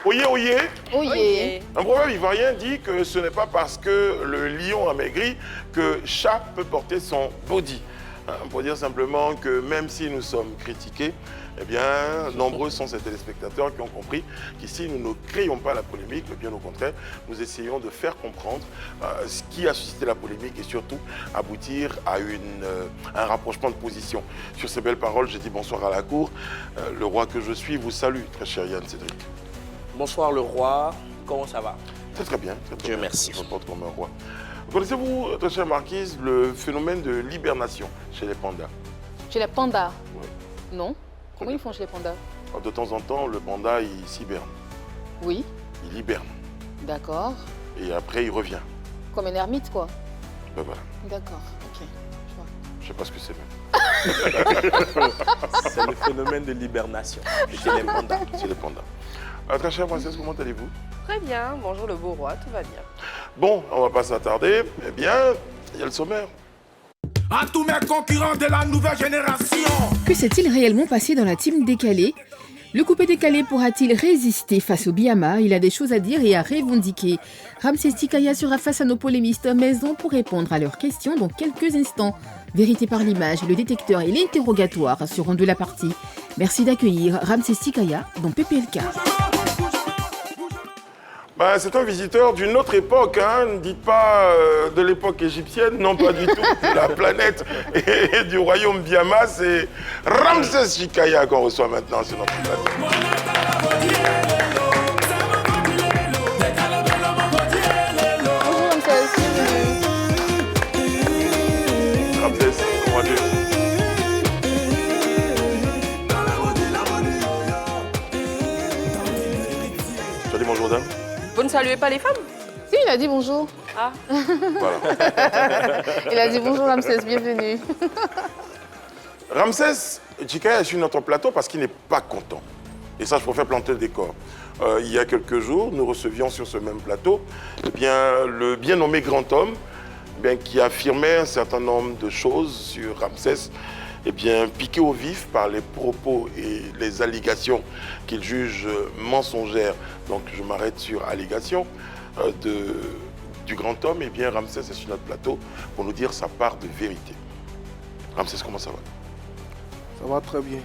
Oyez, oyez. Oyez. Un proverbe ivoirien dit que ce n'est pas parce que le lion a maigri que chat peut porter son body. Pour dire simplement que même si nous sommes critiqués, eh bien, nombreux sont ces téléspectateurs qui ont compris qu'ici, nous ne créons pas la polémique, mais bien au contraire, nous essayons de faire comprendre ce qui a suscité la polémique et surtout aboutir à un rapprochement de position. Sur ces belles paroles, je dis bonsoir à la cour. Le roi que je suis vous salue, très cher Yann Cédric. Bonsoir le roi, comment ça va? Très très bien. Très, très Dieu bien. merci. Je me porte comme un roi. Connaissez-vous, très chère Marquise, le phénomène de l'hibernation chez les pandas? Chez les pandas? Oui. Non. Comment ils font chez les pandas? Alors, de temps en temps, le panda, il s'hiberne. Oui. Il hiberne. D'accord. Et après, il revient. Comme un ermite, quoi. Ben voilà. D'accord, ok. Je sais pas ce que c'est même. C'est le phénomène de l'hibernation chez les pandas. C'est les pandas. Très chère princesse, comment allez-vous? Très bien, bonjour le beau roi, tout va bien. Bon, on va pas s'attarder. Eh bien, il y a le sommaire. À tous mes concurrents de la nouvelle génération. Que s'est-il réellement passé dans la team décalée? Le coupé décalé pourra-t-il résister face au Biama? Il a des choses à dire et à revendiquer. Ramsès Tikaya sera face à nos polémistes maison pour répondre à leurs questions dans quelques instants. Vérité par l'image, le détecteur et l'interrogatoire seront de la partie. Merci d'accueillir Ramsès Tikaya dans PPLK. Ben, c'est un visiteur d'une autre époque, hein. Ne dites pas de l'époque égyptienne, non pas du tout, de la planète et du royaume Biama. C'est Ramsès Tikaya qu'on reçoit maintenant sur notre plateau. Bonjour Ramsès, bienvenue. Ramsès, comment vas-tu? Tu as dit bonjour dame? Vous ne saluez pas les femmes? Si, il a dit bonjour. Ah, Voilà. Il a dit bonjour Ramsès, bienvenue. Ramsès Tikaya est sur notre plateau parce qu'il n'est pas content. Et ça, je préfère planter le décor. Il y a quelques jours, nous recevions sur ce même plateau eh bien, le bien nommé grand homme eh bien, qui affirmait un certain nombre de choses sur Ramsès, eh bien, piqué au vif par les propos et les allégations qu'il juge mensongères. Donc je m'arrête sur allégations du grand homme. Eh bien, Ramsès est sur notre plateau pour nous dire sa part de vérité. Ramsès, comment ça va? Ça va très bien.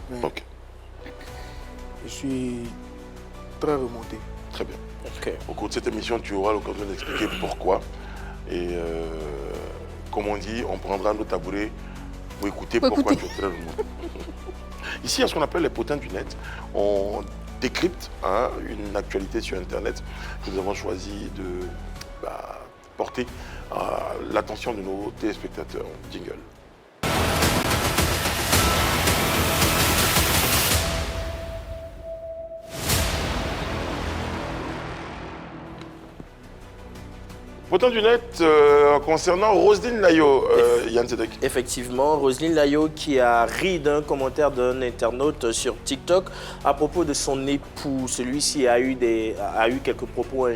Mais Ok, je suis très remonté. très bien. Ok. Au cours de cette émission, tu auras l'occasion d'expliquer pourquoi. Et comme on dit, on prendra nos tabourets pour écouter Pour pourquoi écouter. tu es très remonté. Ici, à ce qu'on appelle les potins du net, on décrypte une actualité sur Internet que nous avons choisi de porter à l'attention de nos téléspectateurs. Jingle. Potin du net concernant Roselyne Layo, Yann Cédric. Effectivement, Roselyne Layo qui a ri d'un commentaire d'un internaute sur TikTok à propos de son époux. Celui-ci a eu quelques propos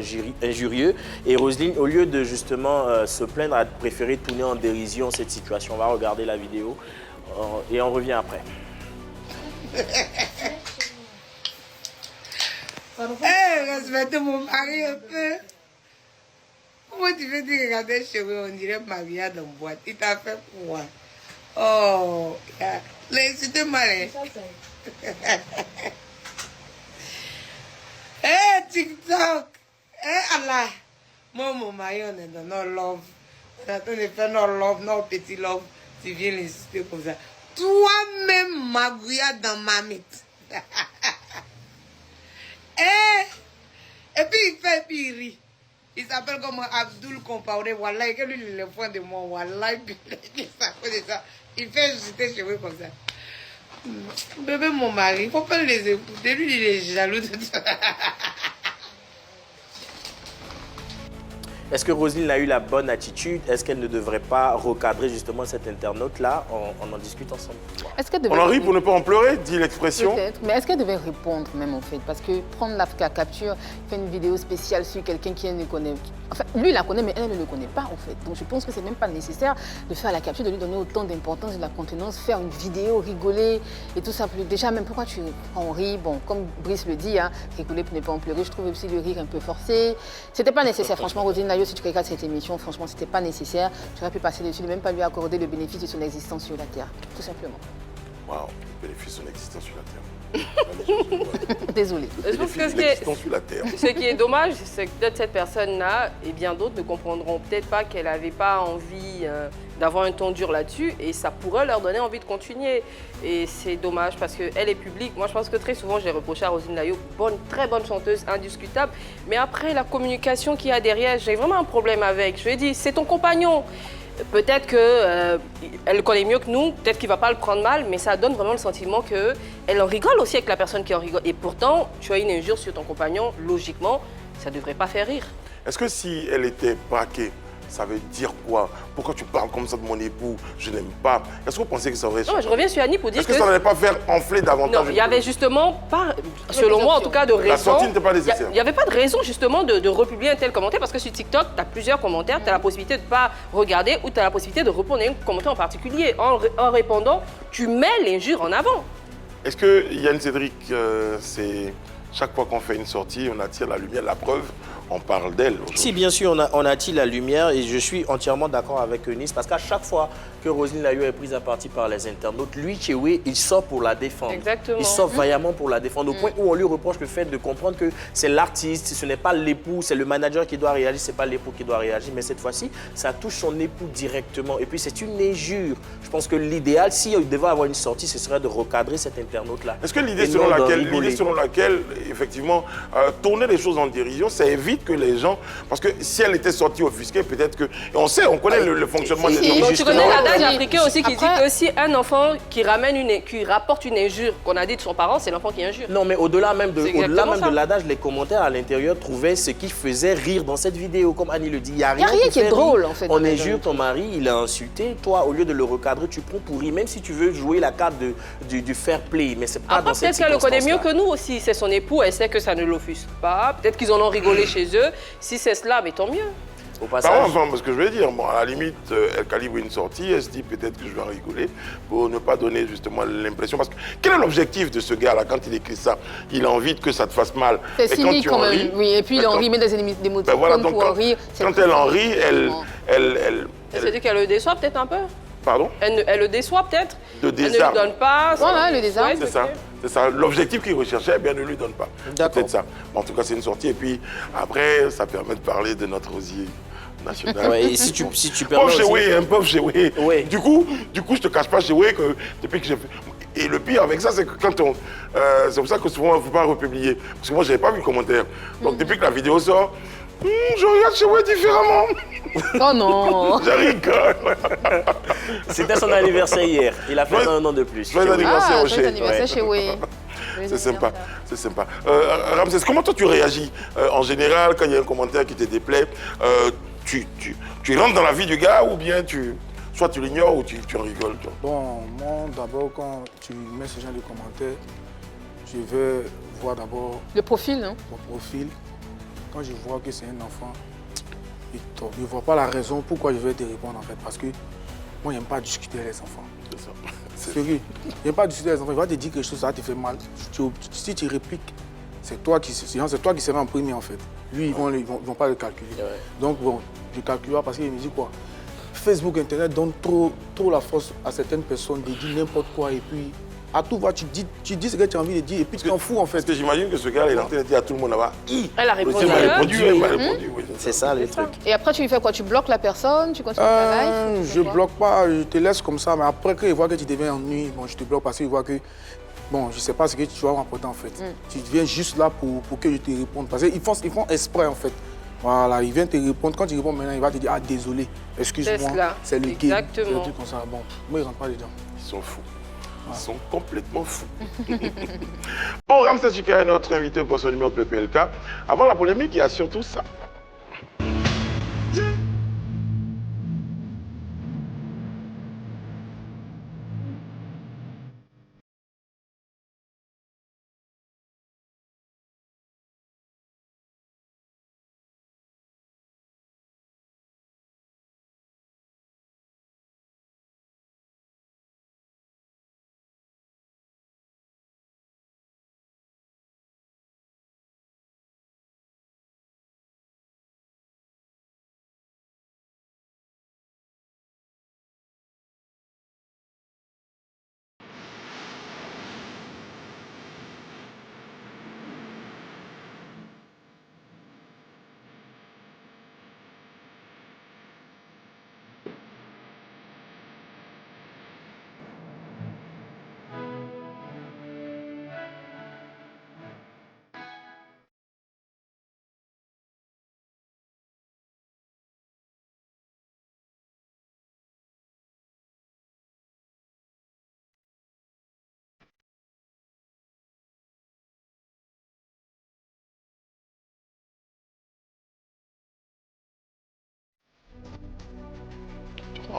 injurieux. Et Roselyne, au lieu de justement se plaindre, a préféré tourner en dérision cette situation. On va regarder la vidéo et on revient après. Respectez mon mari un peu. Comment tu veux dire regarder les cheveux, on dirait Maria dans boîte. Il t'a fait pour moi. Oh, c'était malin. Hey, TikTok. Hey, Allah. Moi, mon mari, on est dans nos love. On est en train de faire nos love, nos petits love. Tu viens l'insister comme ça. Toi-même, Maria dans ma mythe. Et puis il fait, puis il rit. Il s'appelle comme Abdul Compaoré, voilà, que lui, il est le point de moi, voilà, il fait juste ses cheveux comme ça. Bébé, mon mari, il ne faut pas les écouter, lui, il est jaloux de toi. Est-ce que Roselyne a eu la bonne attitude? Est-ce qu'elle ne devrait pas recadrer justement cet internaute-là? On en discute ensemble. Est-ce qu'elle devait... On en rit pour ne pas en pleurer, dit l'expression. Peut-être, mais est-ce qu'elle devait répondre même en fait? Parce que prendre la capture, faire une vidéo spéciale sur quelqu'un qui elle ne connaît... Enfin, lui, il la connaît, mais elle ne le connaît pas en fait. Donc je pense que c'est même pas nécessaire de faire la capture, de lui donner autant d'importance de la contenance, faire une vidéo, rigoler et tout ça. Déjà, même pourquoi on rit? Bon, comme Brice le dit, hein, rigoler pour ne pas en pleurer. Je trouve aussi le rire un peu forcé. C'était pas nécessaire, franchement, Roselyne Layo, si tu regardes cette émission, franchement, c'était pas nécessaire. Tu aurais pu passer dessus, ne même pas lui accorder le bénéfice de son existence sur la Terre, tout simplement. Waouh, le bénéfice de son existence sur la Terre. Désolée. Je pense que L'existence sur la Terre. ce qui est dommage, c'est que peut-être cette personne-là et bien d'autres ne comprendront peut-être pas qu'elle n'avait pas envie d'avoir un ton dur là-dessus et ça pourrait leur donner envie de continuer. Et c'est dommage parce qu'elle est publique. Moi, je pense que très souvent, j'ai reproché à Roselyne Layo, très bonne chanteuse, indiscutable. Mais après, la communication qu'il y a derrière, j'ai vraiment un problème avec. Je lui ai dit, c'est ton compagnon. Peut-être qu'elle le connaît mieux que nous, peut-être qu'il ne va pas le prendre mal, mais ça donne vraiment le sentiment qu'elle en rigole aussi avec la personne qui en rigole. Et pourtant, tu as une injure sur ton compagnon, logiquement, ça ne devrait pas faire rire. Est-ce que si elle était braquée, ça veut dire quoi? Pourquoi tu parles comme ça de mon époux? Je n'aime pas. Est-ce que vous pensez que ça aurait... Non, je reviens sur Annie pour dire Est-ce que ça n'allait pas faire enfler davantage? Non, il n'y avait justement pas, selon moi en tout cas, de raison. La sortie n'était pas nécessaire. Il n'y avait pas de raison justement de republier un tel commentaire parce que sur TikTok, tu as plusieurs commentaires, tu as la possibilité de ne pas regarder ou tu as la possibilité de répondre à un commentaire en particulier. En répondant, tu mets l'injure en avant. Est-ce que Yann Cédric, c'est chaque fois qu'on fait une sortie, on attire la lumière, la preuve, on parle d'elle? Si, bien sûr, on attire la lumière et je suis entièrement d'accord avec Eunice parce qu'à chaque fois que Roselyne Layo est prise à partie par les internautes, lui, Tchéoué, il sort pour la défendre. Exactement. Il sort vaillamment pour la défendre au point où on lui reproche le fait de comprendre que c'est l'artiste, ce n'est pas l'époux, c'est le manager qui doit réagir, ce n'est pas l'époux qui doit réagir. Mais cette fois-ci, ça touche son époux directement. Et puis, c'est une injure. Je pense que l'idéal, s'il devait avoir une sortie, ce serait de recadrer cet internaute-là. Est-ce que l'idée selon laquelle, effectivement, tourner les choses en dérision, ça évite que les gens... Parce que si elle était sortie offusquée, peut-être que... On sait, on connaît le fonctionnement des gens. Tu connais l'adage africain aussi qui dit que si un enfant qui rapporte une injure qu'on a dit de son parent, c'est l'enfant qui injure. Non, mais au-delà même de l'adage, les commentaires à l'intérieur trouvaient ce qui faisait rire dans cette vidéo. Comme Annie le dit, il n'y a rien qui est drôle en fait. On injure ton mari, il a insulté. Toi, au lieu de le recadrer, tu prends pour rire, même si tu veux jouer la carte du fair play. Mais c'est pas dans cette circonstance-là. Peut-être qu'elle le connaît mieux que nous aussi. C'est son époux, elle sait que ça ne l'offusque pas. Peut-être qu'ils en ont rigolé chez eux. Si c'est cela, mais tant mieux. Au passage. Enfin, ce que je veux dire, bon, à la limite, elle calibre une sortie, elle se dit peut-être que je vais en rigoler pour ne pas donner justement l'impression. Parce que quel est l'objectif de ce gars-là quand il écrit ça? Il a envie que ça te fasse mal. C'est cynique quand même, oui. Et puis il en rit, met des émoticônes pour en rire. Quand elle en rit, Elle se dit qu'elle le déçoit peut-être un peu. Pardon? Elle le déçoit peut-être. De Elle ne lui donne pas. Voilà, le désarme. C'est ça. C'est ça. L'objectif qu'il recherchait, eh bien, ne lui donne pas. D'accord. Peut-être ça. En tout cas, c'est une sortie. Et puis, après, ça permet de parler de notre rosier national. Ouais, et si tu permets pauvre aussi... un pauvre Chéoué. Ouais. Du coup, je te cache pas, Chéoué, que depuis que j'ai fait... Et le pire avec ça, c'est que quand on... c'est pour ça que souvent, il ne faut pas republier. Parce que moi, je n'avais pas vu le commentaire. Donc, depuis que la vidéo sort, je regarde Chéoué différemment. Oh non. Je rigole. C'était son anniversaire hier. Il a fait un an de plus. Joyeux anniversaire au Joyeux anniversaire chez Wé. C'est sympa, c'est sympa. Ramsès, comment toi tu réagis en général quand il y a un commentaire qui te déplaît? Tu rentres dans la vie du gars ou bien soit tu l'ignores ou tu en rigoles, toi? Bon, moi, d'abord, quand tu mets ce genre de commentaires, je vais voir d'abord Le profil, non? mon profil. Quand je vois que c'est un enfant, je ne vois pas la raison pourquoi je vais te répondre en fait. Parce que moi, je n'aime pas discuter avec les enfants. C'est ça. Sérieux. Je n'aime pas discuter avec les enfants. Il va te dire quelque chose, ça va te faire mal. Si tu répliques, c'est toi qui seras en premier en fait. Lui, ils ne vont pas le calculer. Ouais. Donc bon, je ne calcule pas parce qu'il me dit quoi? Facebook, Internet donne trop la force à certaines personnes de dire n'importe quoi et puis à tout va, tu dis ce que tu as envie de dire et puis tu t'en fous en fait. Parce que j'imagine que ce gars, il est en train de dire à tout le monde là-bas. Elle a répondu. Elle m'a répondu, oui. C'est ça le truc. Et après, tu lui fais quoi? Tu bloques la personne? Tu continues ta live? Je bloque pas, je te laisse comme ça, mais après qu'il voit que tu deviens ennuyé, bon, je te bloque parce qu'il voit que, bon, je sais pas ce que tu vas m'apporter en fait. Tu viens juste là pour que je te réponde. Parce qu'ils font exprès en fait. Voilà, il vient te répondre. Quand tu réponds maintenant, il va te dire, ah désolé, excuse-moi, c'est le game. Exactement. C'est un truc comme ça. Bon, moi, il ne rentre pas dedans. Ils sont fous. Ils sont complètement fous. Bon, Ramsès Chika est notre invité pour ce numéro de PPLK. Avant la polémique, il y a surtout ça.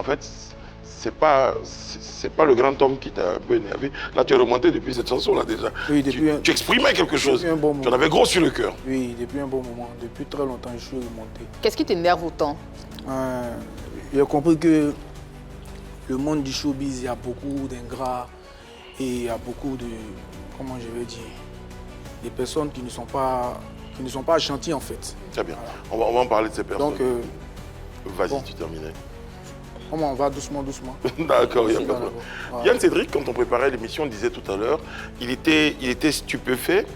en fait, c'est pas le grand homme qui t'a un peu énervé. Là, tu es remonté depuis cette chanson-là déjà. Oui, Tu exprimais quelque chose. un bon moment. Tu en avais gros sur le cœur. Oui, depuis un bon moment. Depuis très longtemps, je suis remonté. Qu'est-ce qui t'énerve autant? J'ai compris que le monde du showbiz, il y a beaucoup d'ingrats et il y a beaucoup de, comment je vais dire, des personnes qui ne sont pas gentilles en fait. Très bien. Voilà. On va en parler de ces personnes. Donc, vas-y, bon. tu terminais. On va doucement. D'accord, il n'y a pas de problème. Voilà. Yann Cédric, quand on préparait l'émission, on disait tout à l'heure, il était stupéfait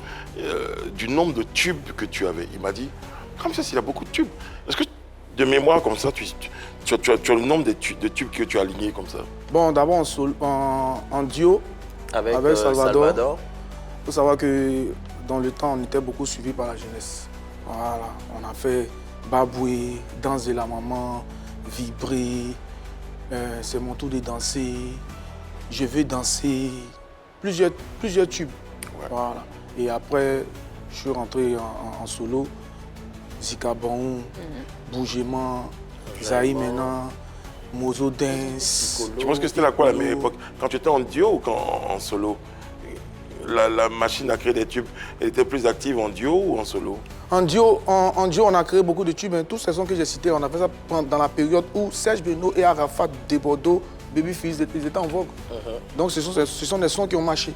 du nombre de tubes que tu avais. Il m'a dit, comme ça, il a beaucoup de tubes. Est-ce que, de mémoire comme ça, tu as le nombre de tubes que tu as alignés comme ça? Bon, d'abord en duo avec Salvador. Il faut savoir que dans le temps, on était beaucoup suivis par la jeunesse. Voilà, on a fait Baboué, Danse de la maman, Vibrer, C'est mon tour de danser, Je veux danser, plusieurs tubes. Ouais. Voilà. Et après, je suis rentré en solo, Zika Bon, Bougement, Zaï maintenant, Mozo Dance. Tu penses que c'était quoi la meilleure époque? Quand tu étais en duo ou en solo? La machine à créer des tubes, elle était plus active en duo ou en solo? En duo, on a créé beaucoup de tubes. Hein. Tous ces sons que j'ai cités, on a fait ça dans la période où Serge Beno et Arafat de Bordeaux, Babyface, ils étaient en vogue. Donc ce sont des sons qui ont marché.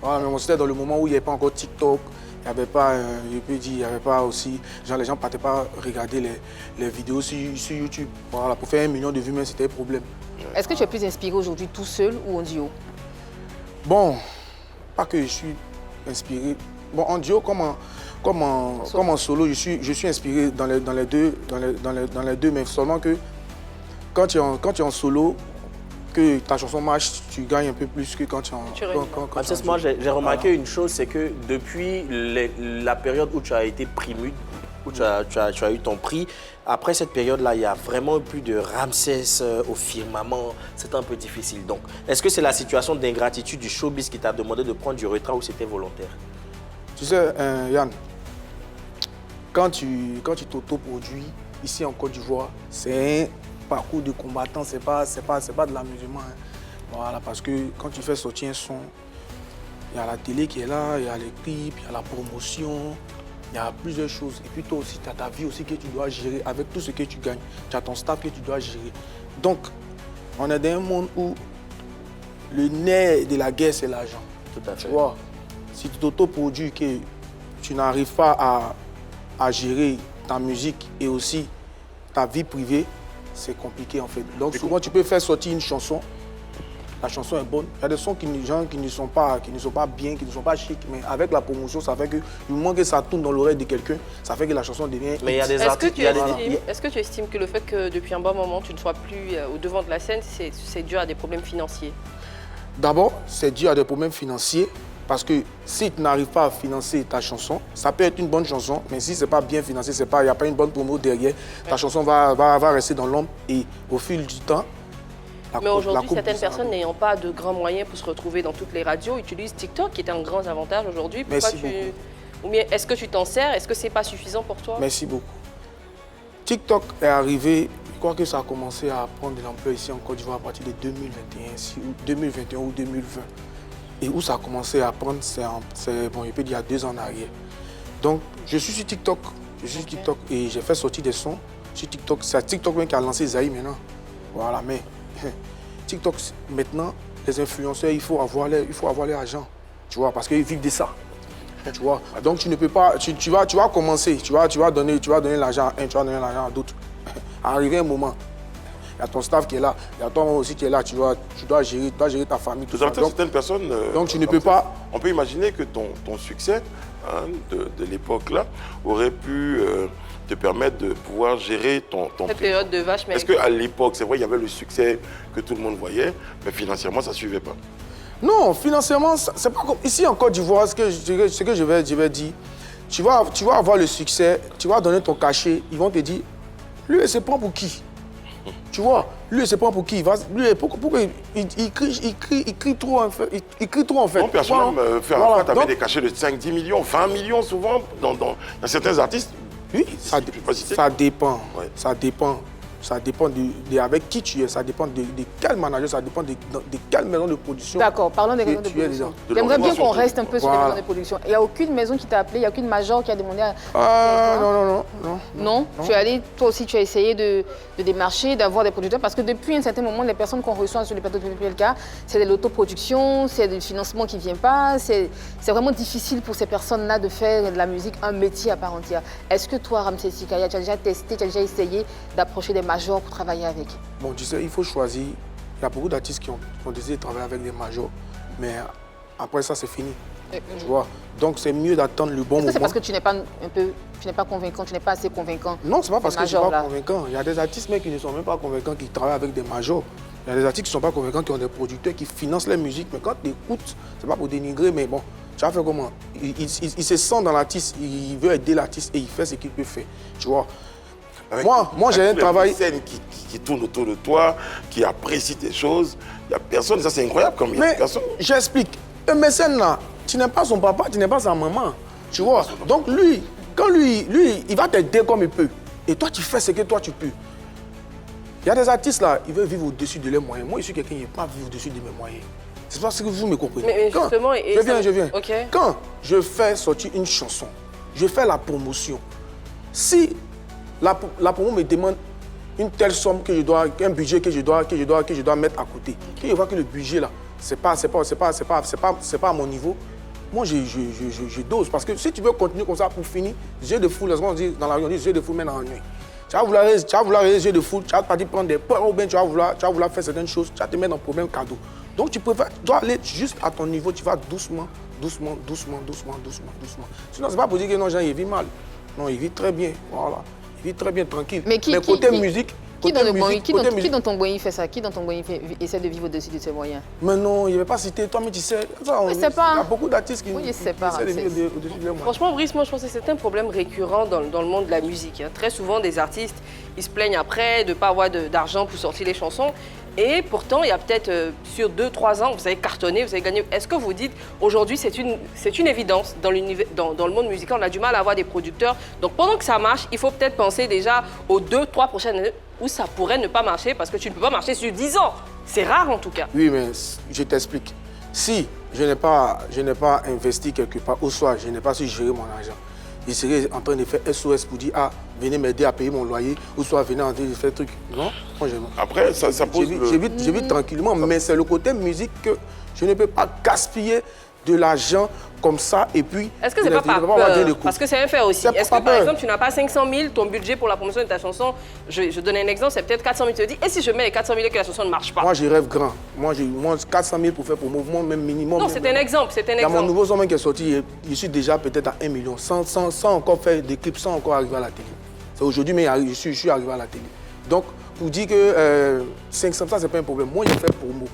Voilà, mais c'était dans le moment où il n'y avait pas encore TikTok, il n'y avait pas, je peux dire, il n'y avait pas aussi, genre les gens ne partaient pas regarder les vidéos sur YouTube. Voilà, pour faire 1 million de vues, mais c'était un problème. Est-ce que tu es plus inspiré aujourd'hui tout seul ou en duo? Bon, pas que je suis inspiré. Bon, en duo comme en solo, je suis inspiré dans les deux, mais seulement que quand tu es en solo, que ta chanson marche, tu gagnes un peu plus que quand tu es en moi, j'ai remarqué une chose, c'est que depuis la période où tu as été primé, où tu as eu ton prix, après cette période-là, il y a vraiment plus de Ramsès au firmament. C'est un peu difficile. Donc, est-ce que c'est la situation d'ingratitude du showbiz qui t'a demandé de prendre du retrait ou c'était volontaire? Tu sais, Yann, quand tu t'auto-produis ici en Côte d'Ivoire, c'est un parcours de combattant, c'est pas de l'amusement. Hein. Voilà, parce que quand tu fais sortir un son, il y a la télé qui est là, il y a les clips, il y a la promotion, il y a plusieurs choses. Et puis toi aussi, tu as ta vie aussi que tu dois gérer avec tout ce que tu gagnes. Tu as ton staff que tu dois gérer. Donc, on est dans un monde où le nerf de la guerre, c'est l'argent. Tout à fait. Tu vois, si tu t'auto-produis que tu n'arrives pas à gérer ta musique et aussi ta vie privée, c'est compliqué en fait. Donc souvent tu peux faire sortir une chanson, la chanson est bonne. Il y a des sons qui ne sont pas bien, qui ne sont pas chic, mais avec la promotion, ça fait que du moment que ça tourne dans l'oreille de quelqu'un, ça fait que la chanson devient... Mais il y a des artistes... Est-ce que tu estimes que le fait que depuis un bon moment tu ne sois plus au devant de la scène, c'est dû à des problèmes financiers? D'abord, c'est dû à des problèmes financiers. Parce que si tu n'arrives pas à financer ta chanson, ça peut être une bonne chanson, mais si ce n'est pas bien financé, il n'y a pas une bonne promo derrière, ta chanson va rester dans l'ombre et au fil du temps, mais aujourd'hui, certaines personnes n'ayant pas de grands moyens pour se retrouver dans toutes les radios utilisent TikTok, qui est un grand avantage aujourd'hui. Ou bien est-ce que tu t'en sers? Est-ce que ce n'est pas suffisant pour toi? Merci beaucoup. TikTok est arrivé, je crois que ça a commencé à prendre de l'ampleur ici en Côte d'Ivoire à partir de 2021 ou 2020. Et où ça a commencé à prendre, bon, je peux dire, il y a 2 ans en arrière. Donc, je suis sur TikTok. Et j'ai fait sortir des sons sur TikTok. C'est TikTok même qui a lancé Zaï maintenant. Voilà, mais TikTok, maintenant, les influenceurs, il faut avoir l'argent. Tu vois, parce qu'ils vivent de ça. Tu vois. Donc, tu ne peux pas, tu vas commencer, tu vas donner l'argent à un, tu vas donner l'argent à d'autres. Arrivé un moment. Il y a ton staff qui est là, il y a toi aussi qui est là, tu dois gérer ta famille. Tout ça. Donc, certaines personnes... donc tu ne peux pas... On peut imaginer que ton succès de l'époque-là aurait pu te permettre de pouvoir gérer ton cette période de vache. Est-ce qu'à l'époque, c'est vrai, il y avait le succès que tout le monde voyait, mais financièrement, ça ne suivait pas? Non, financièrement, c'est pas comme... Ici en Côte d'Ivoire, ce que je vais dire, tu vas avoir le succès, tu vas donner ton cachet, ils vont te dire, lui, il se prend pour qui? Tu vois, lui, il se prend pour qui? Pourquoi il crie trop en fait. Il crie trop en fait. Non, personnellement, Arafat avait des cachets de 5-10 millions, 20 millions souvent dans certains artistes. Oui, ça dépend. Ouais. Ça dépend. ça dépend avec qui tu es, ça dépend de quel manager, ça dépend de quelle maison de production. D'accord, parlons des maisons de production. J'aimerais bien qu'on reste un peu sur les maisons de production. Il n'y a aucune maison qui t'a appelé, il n'y a aucune major qui a demandé à... Non. Non. Tu es allé, toi aussi, tu as essayé de démarcher, d'avoir des producteurs, parce que depuis un certain moment, les personnes qu'on reçoit sur les plateaux de PPLK, c'est de l'autoproduction, c'est du financement qui ne vient pas, c'est vraiment difficile pour ces personnes-là de faire de la musique un métier à part entière. Est-ce que toi, Ramsey Sikaya, tu as déjà testé, tu as déjà essayé d'approcher des majors pour travailler avec? Bon, tu sais, il faut choisir. Il y a beaucoup d'artistes qui ont décidé de travailler avec des majors, mais après ça, c'est fini. Tu vois? Donc, c'est mieux d'attendre le bon moment. C'est parce que tu n'es pas convaincant, tu n'es pas assez convaincant? Non, c'est pas parce que je ne suis pas convaincant. Il y a des artistes mais qui ne sont même pas convaincants, qui travaillent avec des majors. Il y a des artistes qui ne sont pas convaincants, qui ont des producteurs, qui financent la musique. Mais quand tu écoutes, c'est pas pour dénigrer, mais bon, tu vas faire comment? Il se sent dans l'artiste, il veut aider l'artiste et il fait ce qu'il peut faire. Tu vois? Moi j'ai un travail... qui tourne autour de toi, qui apprécie tes choses. Il n'y a personne, ça c'est incroyable comme il y a personne. J'explique. Un mécène là, tu n'es pas son papa, tu n'es pas sa maman. Tu vois? Donc lui, il va t'aider comme il peut. Et toi, tu fais ce que toi tu peux. Il y a des artistes là, ils veulent vivre au-dessus de leurs moyens. Moi, je suis quelqu'un qui ne veut pas vivre au-dessus de mes moyens. C'est parce que vous me comprenez. Mais justement, je viens. Okay. Quand je fais sortir une chanson, je fais la promotion. Si la promo me demande une telle somme que je dois, un budget que je dois mettre à côté, que je vois que le budget là, c'est pas à mon niveau, moi je dose. Parce que si tu veux continuer comme ça pour finir, jeu de fou, on dit dans la rue, on dit jeu de fou mène en nuit. Tu vas vouloir aller jeu de fou, tu vas partir prendre des points ou bien tu vas vouloir faire certaines choses, tu vas te mettre dans problème cadeau. Donc tu dois aller juste à ton niveau, tu vas doucement. Sinon, c'est pas pour dire que non, Jean, il vit mal. Non, il vit très bien, voilà. Il vit très bien, tranquille. Mais côté musique... Qui dans ton boy fait ça? Qui dans ton boy essaie de vivre au-dessus de ses moyens? Mais non, il ne va pas citer. Toi, mais tu sais, il y a beaucoup d'artistes qui essaient de vivre au-dessus de leurs moyens. Franchement, Brice, moi je pense que c'est un problème récurrent dans le monde de la musique. Très souvent, des artistes, ils se plaignent après de ne pas avoir d'argent pour sortir les chansons. Et pourtant, il y a peut-être sur 2-3 ans, vous avez cartonné, vous avez gagné. Est-ce que vous dites, aujourd'hui, c'est une évidence dans le monde musical, on a du mal à avoir des producteurs. Donc pendant que ça marche, il faut peut-être penser déjà aux 2-3 prochaines années où ça pourrait ne pas marcher parce que tu ne peux pas marcher sur 10 ans. C'est rare en tout cas. Oui, mais je t'explique. Si je n'ai pas investi quelque part, ou soit je n'ai pas su gérer mon argent, il serait en train de faire SOS pour dire, ah, venez m'aider à payer mon loyer, ou soit venez en train de faire truc. Non, moi j'aime. Après, ça pose... Je vis tranquillement, mais c'est le côté musique que je ne peux pas gaspiller de l'argent comme ça et puis... Est-ce que c'est pas par peur? Parce que c'est un fait aussi. Est-ce que par exemple, tu n'as pas 500 000, ton budget pour la promotion de ta chanson, je donne un exemple, c'est peut-être 400 000, tu te dis, et si je mets les 400 000 et que la chanson ne marche pas? Moi, je rêve grand. Moi 400 000 pour faire pour mouvement, même minimum. Non, c'est un exemple, c'est un exemple. Dans mon nouveau son qui est sorti, je suis déjà peut-être à 1 million, sans encore faire des clips, sans encore arriver à la télé. C'est aujourd'hui, mais je suis arrivé à la télé. Donc, pour dire que 500, ça, c'est pas un problème. Moi, j'ai fait promo.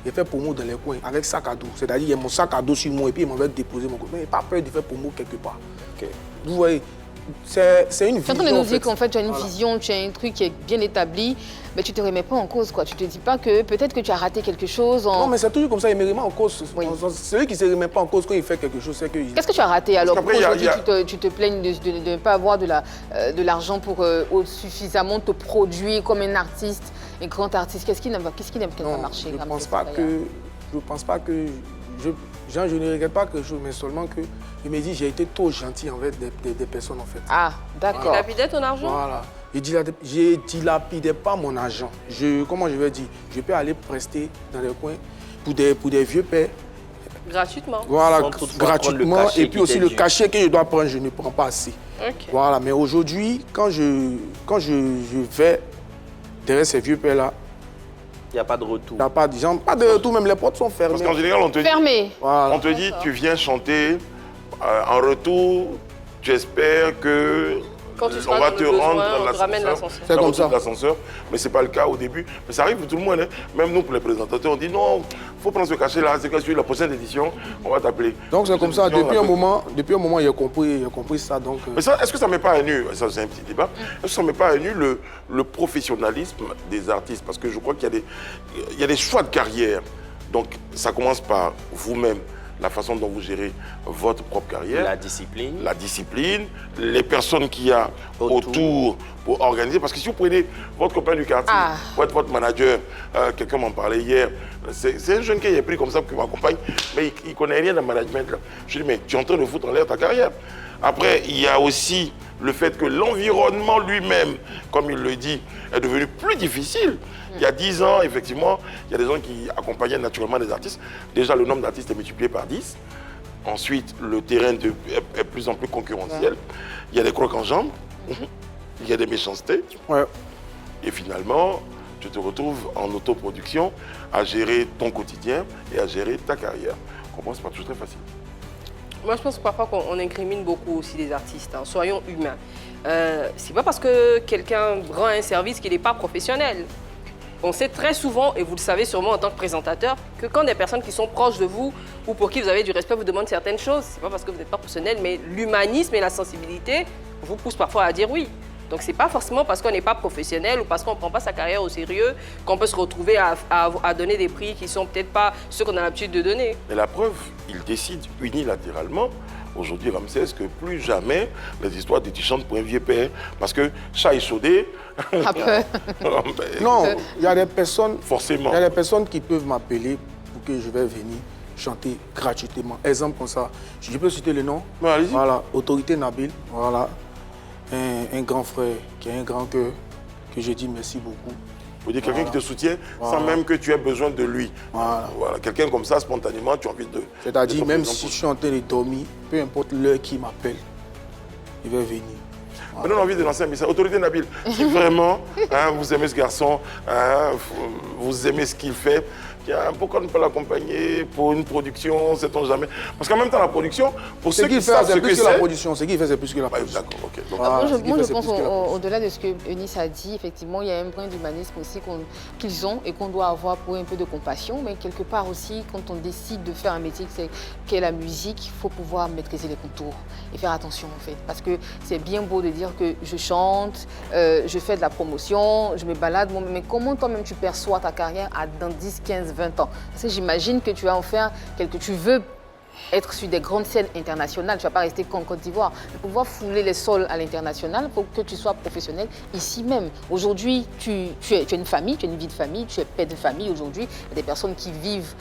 J'ai fait promo dans les coins avec sac à dos. C'est-à-dire, il y a mon sac à dos sur moi et puis il m'avait déposé mon copain. Mais il n'y a pas peur de faire promo quelque part. Okay. Vous voyez, c'est une vision. Tu es en train de nous dire qu'en fait, tu as une vision, tu as un truc qui est bien établi, mais tu ne te remets pas en cause, quoi. Tu ne te dis pas que peut-être que tu as raté quelque chose. Non, mais c'est toujours comme ça, il me remet en cause. Oui. Celui qui ne se remet pas en cause quand il fait quelque chose, c'est que... Qu'est-ce que tu as raté alors? Aujourd'hui, tu te plaignes de ne pas avoir de l'argent pour suffisamment te produire comme un artiste, un grand artiste. Qu'est-ce qui n'a pas marché? Je ne pense pas que... Je ne regrette pas quelque chose, mais seulement que je me dis j'ai été trop gentil envers des personnes en fait. Ah, d'accord. Tu dilapidais ton argent? Voilà. Je ne dilapidais pas mon argent. Comment je vais dire? Je peux aller prester dans les coins pour des vieux pères. Gratuitement? Voilà, gratuitement. Et puis aussi le cachet que je dois prendre, je ne prends pas assez. Okay. Voilà, mais aujourd'hui, quand je vais derrière ces vieux pères-là, il n'y a pas de retour. Il n'y a pas de retour, même les portes sont fermées. Parce qu'en général, on te dit, on te dit tu viens chanter, en retour, tu espères que quand tu on va te rendre l'ascenseur. C'est comme ça. Mais ce n'est pas le cas au début. Mais ça arrive pour tout le monde. Hein. Même nous, pour les présentateurs, on dit non, il faut prendre ce cachet-là, c'est que sur la prochaine édition, on va t'appeler. Donc c'est comme ça, depuis un moment, il a compris ça. Donc, Mais ça, est-ce que ça ne met pas à nu, ça c'est un petit débat, est-ce que ça ne met pas à nu le professionnalisme des artistes? Parce que je crois qu'il y a des choix de carrière. Donc ça commence par vous-même. la façon dont vous gérez votre propre carrière. La discipline. La discipline, les personnes qu'il y a autour pour organiser. Parce que si vous prenez votre copain du quartier, votre manager, quelqu'un m'en parlait hier, c'est un jeune qui est pris comme ça, qui m'accompagne, mais il ne connaît rien dans le management. Là. Je dis, mais tu es en train de foutre en l'air ta carrière. Après, il y a aussi le fait que l'environnement lui-même, comme il le dit, est devenu plus difficile. Il y a 10 ans, effectivement, il y a des gens qui accompagnaient naturellement des artistes. Déjà, le nombre d'artistes est multiplié par 10. Ensuite, le terrain est de plus en plus concurrentiel. Il y a des crocs en jambes, il y a des méchancetés. Et finalement, tu te retrouves en autoproduction à gérer ton quotidien et à gérer ta carrière. Comment c'est pas toujours très facile. Moi, je pense parfois qu'on incrimine beaucoup aussi les artistes. Hein. Soyons humains. C'est pas parce que quelqu'un rend un service qu'il n'est pas professionnel. On sait très souvent, et vous le savez sûrement en tant que présentateur, que quand des personnes qui sont proches de vous ou pour qui vous avez du respect vous demandent certaines choses, c'est pas parce que vous n'êtes pas professionnel, mais l'humanisme et la sensibilité vous poussent parfois à dire oui. Donc c'est pas forcément parce qu'on n'est pas professionnel ou parce qu'on ne prend pas sa carrière au sérieux qu'on peut se retrouver à donner des prix qui sont peut-être pas ceux qu'on a l'habitude de donner. Mais la preuve, il décide unilatéralement, aujourd'hui Ramsès, que plus jamais les histoires de Tichante pour un vieux père, parce que chat échaudé... Non, il y a des personnes... Forcément. Il y a des personnes qui peuvent m'appeler pour que je vais venir chanter gratuitement. Exemple comme ça, je peux citer le nom. Allez-y. Voilà, Autorité Nabil, voilà. Un grand frère qui a un grand cœur, que je dis merci beaucoup. Vous dire quelqu'un qui te soutient sans même que tu aies besoin de lui. Voilà. Quelqu'un comme ça, spontanément, tu as envie de... C'est-à-dire, même si je suis en train de dormir, peu importe l'heure qui m'appelle, il va venir. On a envie de lancer un message. Autorité Nabil, si vraiment vous aimez ce garçon, vous aimez ce qu'il fait, pourquoi ne pas l'accompagner pour une production, sait-on jamais. Parce qu'en même temps, la production, pour ceux qui savent ce que c'est... la production. Ce qu'il fait, c'est plus que la production. D'accord, ok. Moi, je pense, au-delà de ce que Eunice a dit, effectivement, il y a un brin d'humanisme aussi qu'ils ont et qu'on doit avoir pour un peu de compassion. Mais quelque part aussi, quand on décide de faire un métier qu'est la musique, il faut pouvoir maîtriser les contours et faire attention, en fait. Parce que c'est bien beau de dire que je chante, je fais de la promotion, je me balade, mais comment toi-même tu perçois ta carrière dans 10, 15, 20 ans? Parce que j'imagine que tu vas en faire quelque... Tu veux être sur des grandes scènes internationales, tu ne vas pas rester qu'en Côte d'Ivoire. Pouvoir fouler les sols à l'international pour que tu sois professionnel ici même. Aujourd'hui, tu es une famille, tu as une vie de famille, tu es père de famille aujourd'hui. Il y a des personnes qui vivent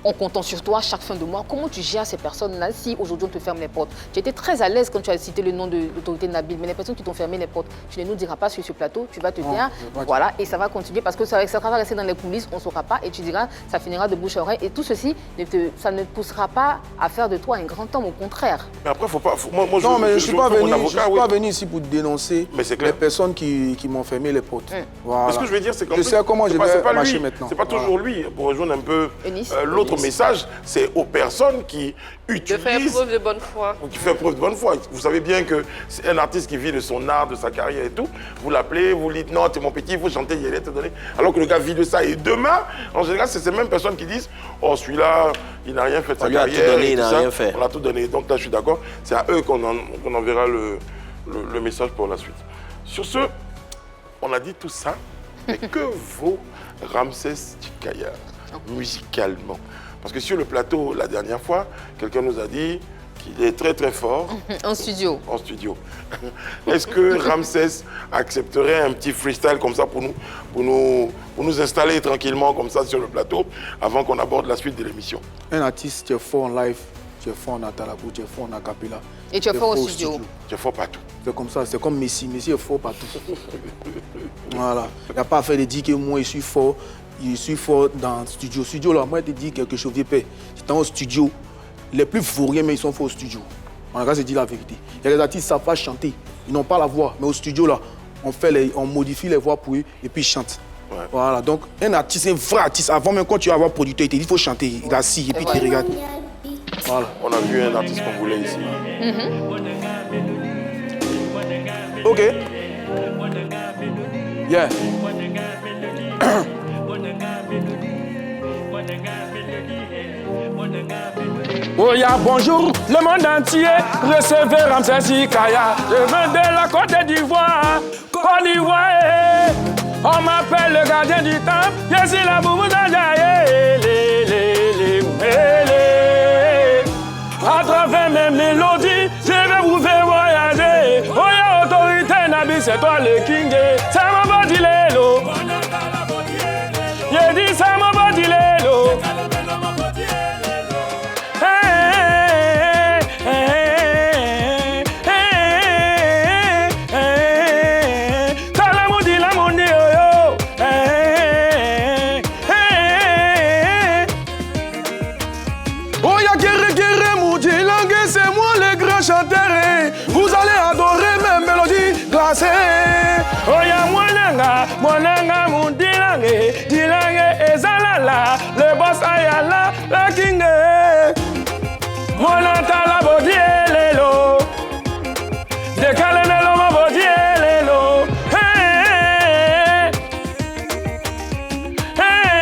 en comptant sur toi chaque fin de mois. Comment tu gères ces personnes-là si aujourd'hui on te ferme les portes? Tu étais très à l'aise quand tu as cité le nom de l'autorité Nabil, mais les personnes qui t'ont fermé les portes, tu ne nous diras pas sur ce plateau, tu vas te taire, voilà, et ça va continuer parce que ça va rester dans les coulisses, on ne saura pas, et tu diras, ça finira de bouche à oreille, et tout ceci, ça ne poussera pas à faire de toi un grand homme, au contraire. Mais après, faut pas... moi, non, mais je ne suis pas venu ici pour dénoncer les personnes qui m'ont fermé les portes. Voilà. Mais ce que je veux dire, c'est qu'en je sais comment je vais marcher maintenant. C'est pas toujours lui, pour rejoindre un peu l'autre message, c'est aux personnes qui utilisent... De faire preuve de bonne foi. Qui fait preuve de bonne foi. Vous savez bien que c'est un artiste qui vit de son art, de sa carrière et tout. Vous l'appelez, vous lui dites non, t'es mon petit, il faut chanter, il allait te donner. Alors que le gars vit de ça. Et demain, en général, c'est ces mêmes personnes qui disent oh, celui-là, il n'a rien fait de sa carrière. On lui a tout donné, il n'a rien fait. On l'a tout donné. Donc là, je suis d'accord. C'est à eux qu'on enverra le message pour la suite. Sur ce, on a dit tout ça. Mais que vaut Ramsès Djikaya musicalement? Parce que sur le plateau, la dernière fois, quelqu'un nous a dit qu'il est très très fort. En studio. En studio. Est-ce que Ramsès accepterait un petit freestyle comme ça pour nous installer tranquillement comme ça sur le plateau avant qu'on aborde la suite de l'émission? Un artiste, tu es fort en live, tu es fort en atalabou, tu es fort en acapella. Et tu es fort au studio. Tu es fort partout. C'est comme ça, c'est comme Messi. Messi est fort partout. Voilà. Il n'y a pas à faire de dire que moi je suis fort dans le studio. Studio, là, moi, je te dis quelque chose, vieux père. C'est dans le studio. Les plus vauriens, mais ils sont forts au studio. On a dit la vérité. Il y a des artistes qui ne savent pas chanter. Ils n'ont pas la voix. Mais au studio, là, on modifie les voix pour eux et puis ils chantent. Ouais. Voilà. Donc, un artiste, un vrai artiste, avant même quand tu vas avoir producteur, il te dit il faut chanter. Il est assis et puis il te regarde. Voilà. On a vu un artiste qu'on voulait ici. OK. Yeah. Oh yeah, bonjour, le monde entier, recevez Ramsès Djikaya. Je viens de la Côte d'Ivoire, Côte d'Ivoire. On m'appelle le gardien du temple, je suis la boubou d'Ajaye. avec mes mélodies, je vais vous faire voyager. Oh, y'a autorité, Nabi, c'est toi le king. Ça m'a body lélo. J'ai dit ça m'a body lélo. Vous allez adorer mes mélodies glacées. Oya mwananga, mwananga mundilange, dilange ezalala, le boss ayala, la kinge. Mwanata la bodielelo, dekale melo ma bodielelo. Hey, hey,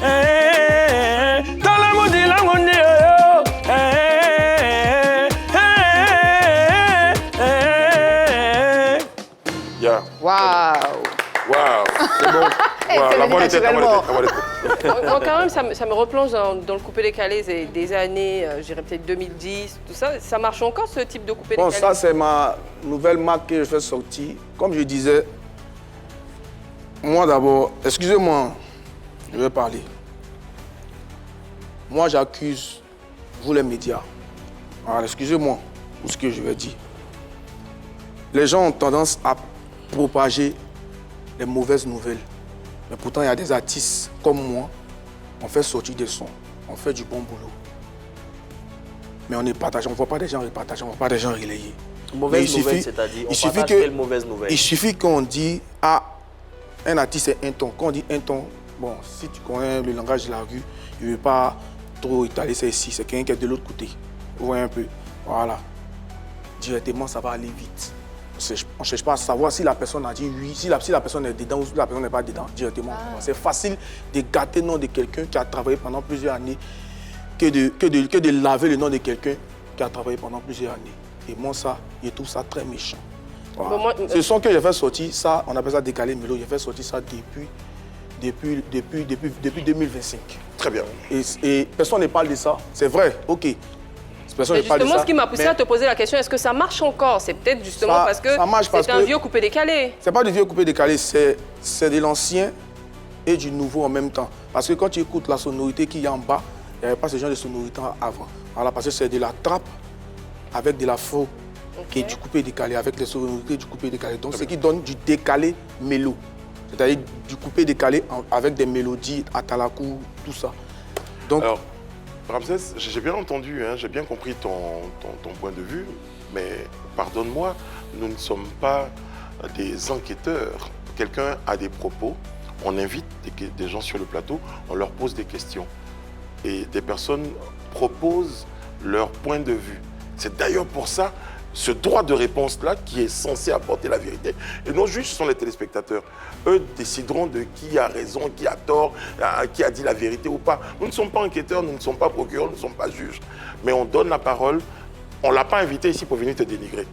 hey, tala mundila mundio. Waouh! Waouh! C'est bon. Wow, la voix était Moi, quand même, ça me replonge dans le coupé-décalé des années, je dirais peut-être 2010, tout ça. Ça marche encore, ce type de coupé-décalé? Bon, ça, c'est ma nouvelle marque que je fais sortir. Comme je disais, moi d'abord, excusez-moi, je vais parler. Moi, j'accuse vous les médias. Alors, excusez-moi pour ce que je vais dire. Les gens ont tendance à propager les mauvaises nouvelles. Mais pourtant, il y a des artistes comme moi, on fait sortir des sons, on fait du bon boulot. Mais on ne partage, on ne voit pas des gens repartager, on ne voit pas des gens relayer. Mauvaise nouvelle, c'est-à-dire, on partage quelle mauvaise nouvelle? Il suffit qu'on dise, ah, un artiste c'est un ton. Quand on dit un ton, bon, si tu connais le langage de la rue, il ne veut pas trop étaler ça ici, c'est quelqu'un qui est de l'autre côté. Vous voyez un peu, voilà. Directement, ça va aller vite. On ne cherche pas à savoir si la personne a dit oui, si la personne est dedans ou si la personne n'est pas dedans directement. C'est facile de gâter le nom de quelqu'un qui a travaillé pendant plusieurs années que de laver le nom de quelqu'un qui a travaillé pendant plusieurs années. Et moi, ça, je trouve ça très méchant. Voilà. Bon, moi, ce son que j'ai fait sortir, ça, on appelle ça décalé mélo, j'ai fait sortir ça depuis 2025. Très bien. Et personne ne parle de ça. C'est vrai, ok. Mais justement, ce qui m'a poussé à te poser la question, est-ce que ça marche encore? C'est peut-être justement parce que c'est un vieux coupé-décalé. C'est pas du vieux coupé-décalé, c'est de l'ancien et du nouveau en même temps. Parce que quand tu écoutes la sonorité qu'il y a en bas, il n'y avait pas ce genre de sonorité avant. Voilà, parce que c'est de la trappe avec de la faux et du coupé-décalé, avec les sonorités du coupé-décalé. Donc, ce qui donne du décalé mélo. C'est-à-dire du coupé-décalé avec des mélodies, atalakou, tout ça. Donc, alors, Ramsès, j'ai bien entendu, hein, j'ai bien compris ton point de vue, mais pardonne-moi, nous ne sommes pas des enquêteurs. Quelqu'un a des propos, on invite des gens sur le plateau, on leur pose des questions. Et des personnes proposent leur point de vue. C'est d'ailleurs pour ça, ce droit de réponse-là qui est censé apporter la vérité. Et nos juges sont les téléspectateurs. Eux décideront de qui a raison, qui a tort, qui a dit la vérité ou pas. Nous ne sommes pas enquêteurs, nous ne sommes pas procureurs, nous ne sommes pas juges. Mais on donne la parole. On ne l'a pas invité ici pour venir te dénigrer.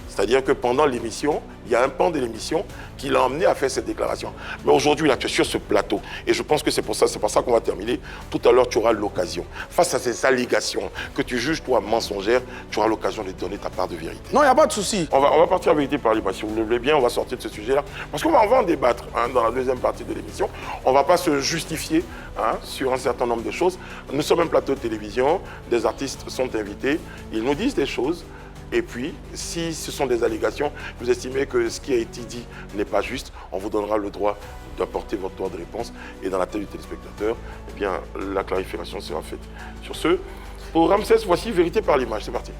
C'est-à-dire que pendant l'émission, il y a un pan de l'émission qui l'a emmené à faire cette déclaration. Mais aujourd'hui, là, tu es sur ce plateau. Et je pense que c'est pour ça qu'on va terminer. Tout à l'heure, tu auras l'occasion. Face à ces allégations que tu juges, toi, mensongères, tu auras l'occasion de donner ta part de vérité. Non, il n'y a pas de souci. On va partir à vérité par les Si vous le voulez bien, on va sortir de ce sujet-là. Parce qu'on va en débattre dans la deuxième partie de l'émission. On ne va pas se justifier sur un certain nombre de choses. Nous sommes un plateau de télévision. Des artistes sont invités. Ils nous disent des choses. Et puis, si ce sont des allégations, vous estimez que ce qui a été dit n'est pas juste, on vous donnera le droit d'apporter votre droit de réponse. Et dans la tête du téléspectateur, eh bien, la clarification sera faite. Sur ce, pour Ramsès, voici Vérité par l'image. C'est parti.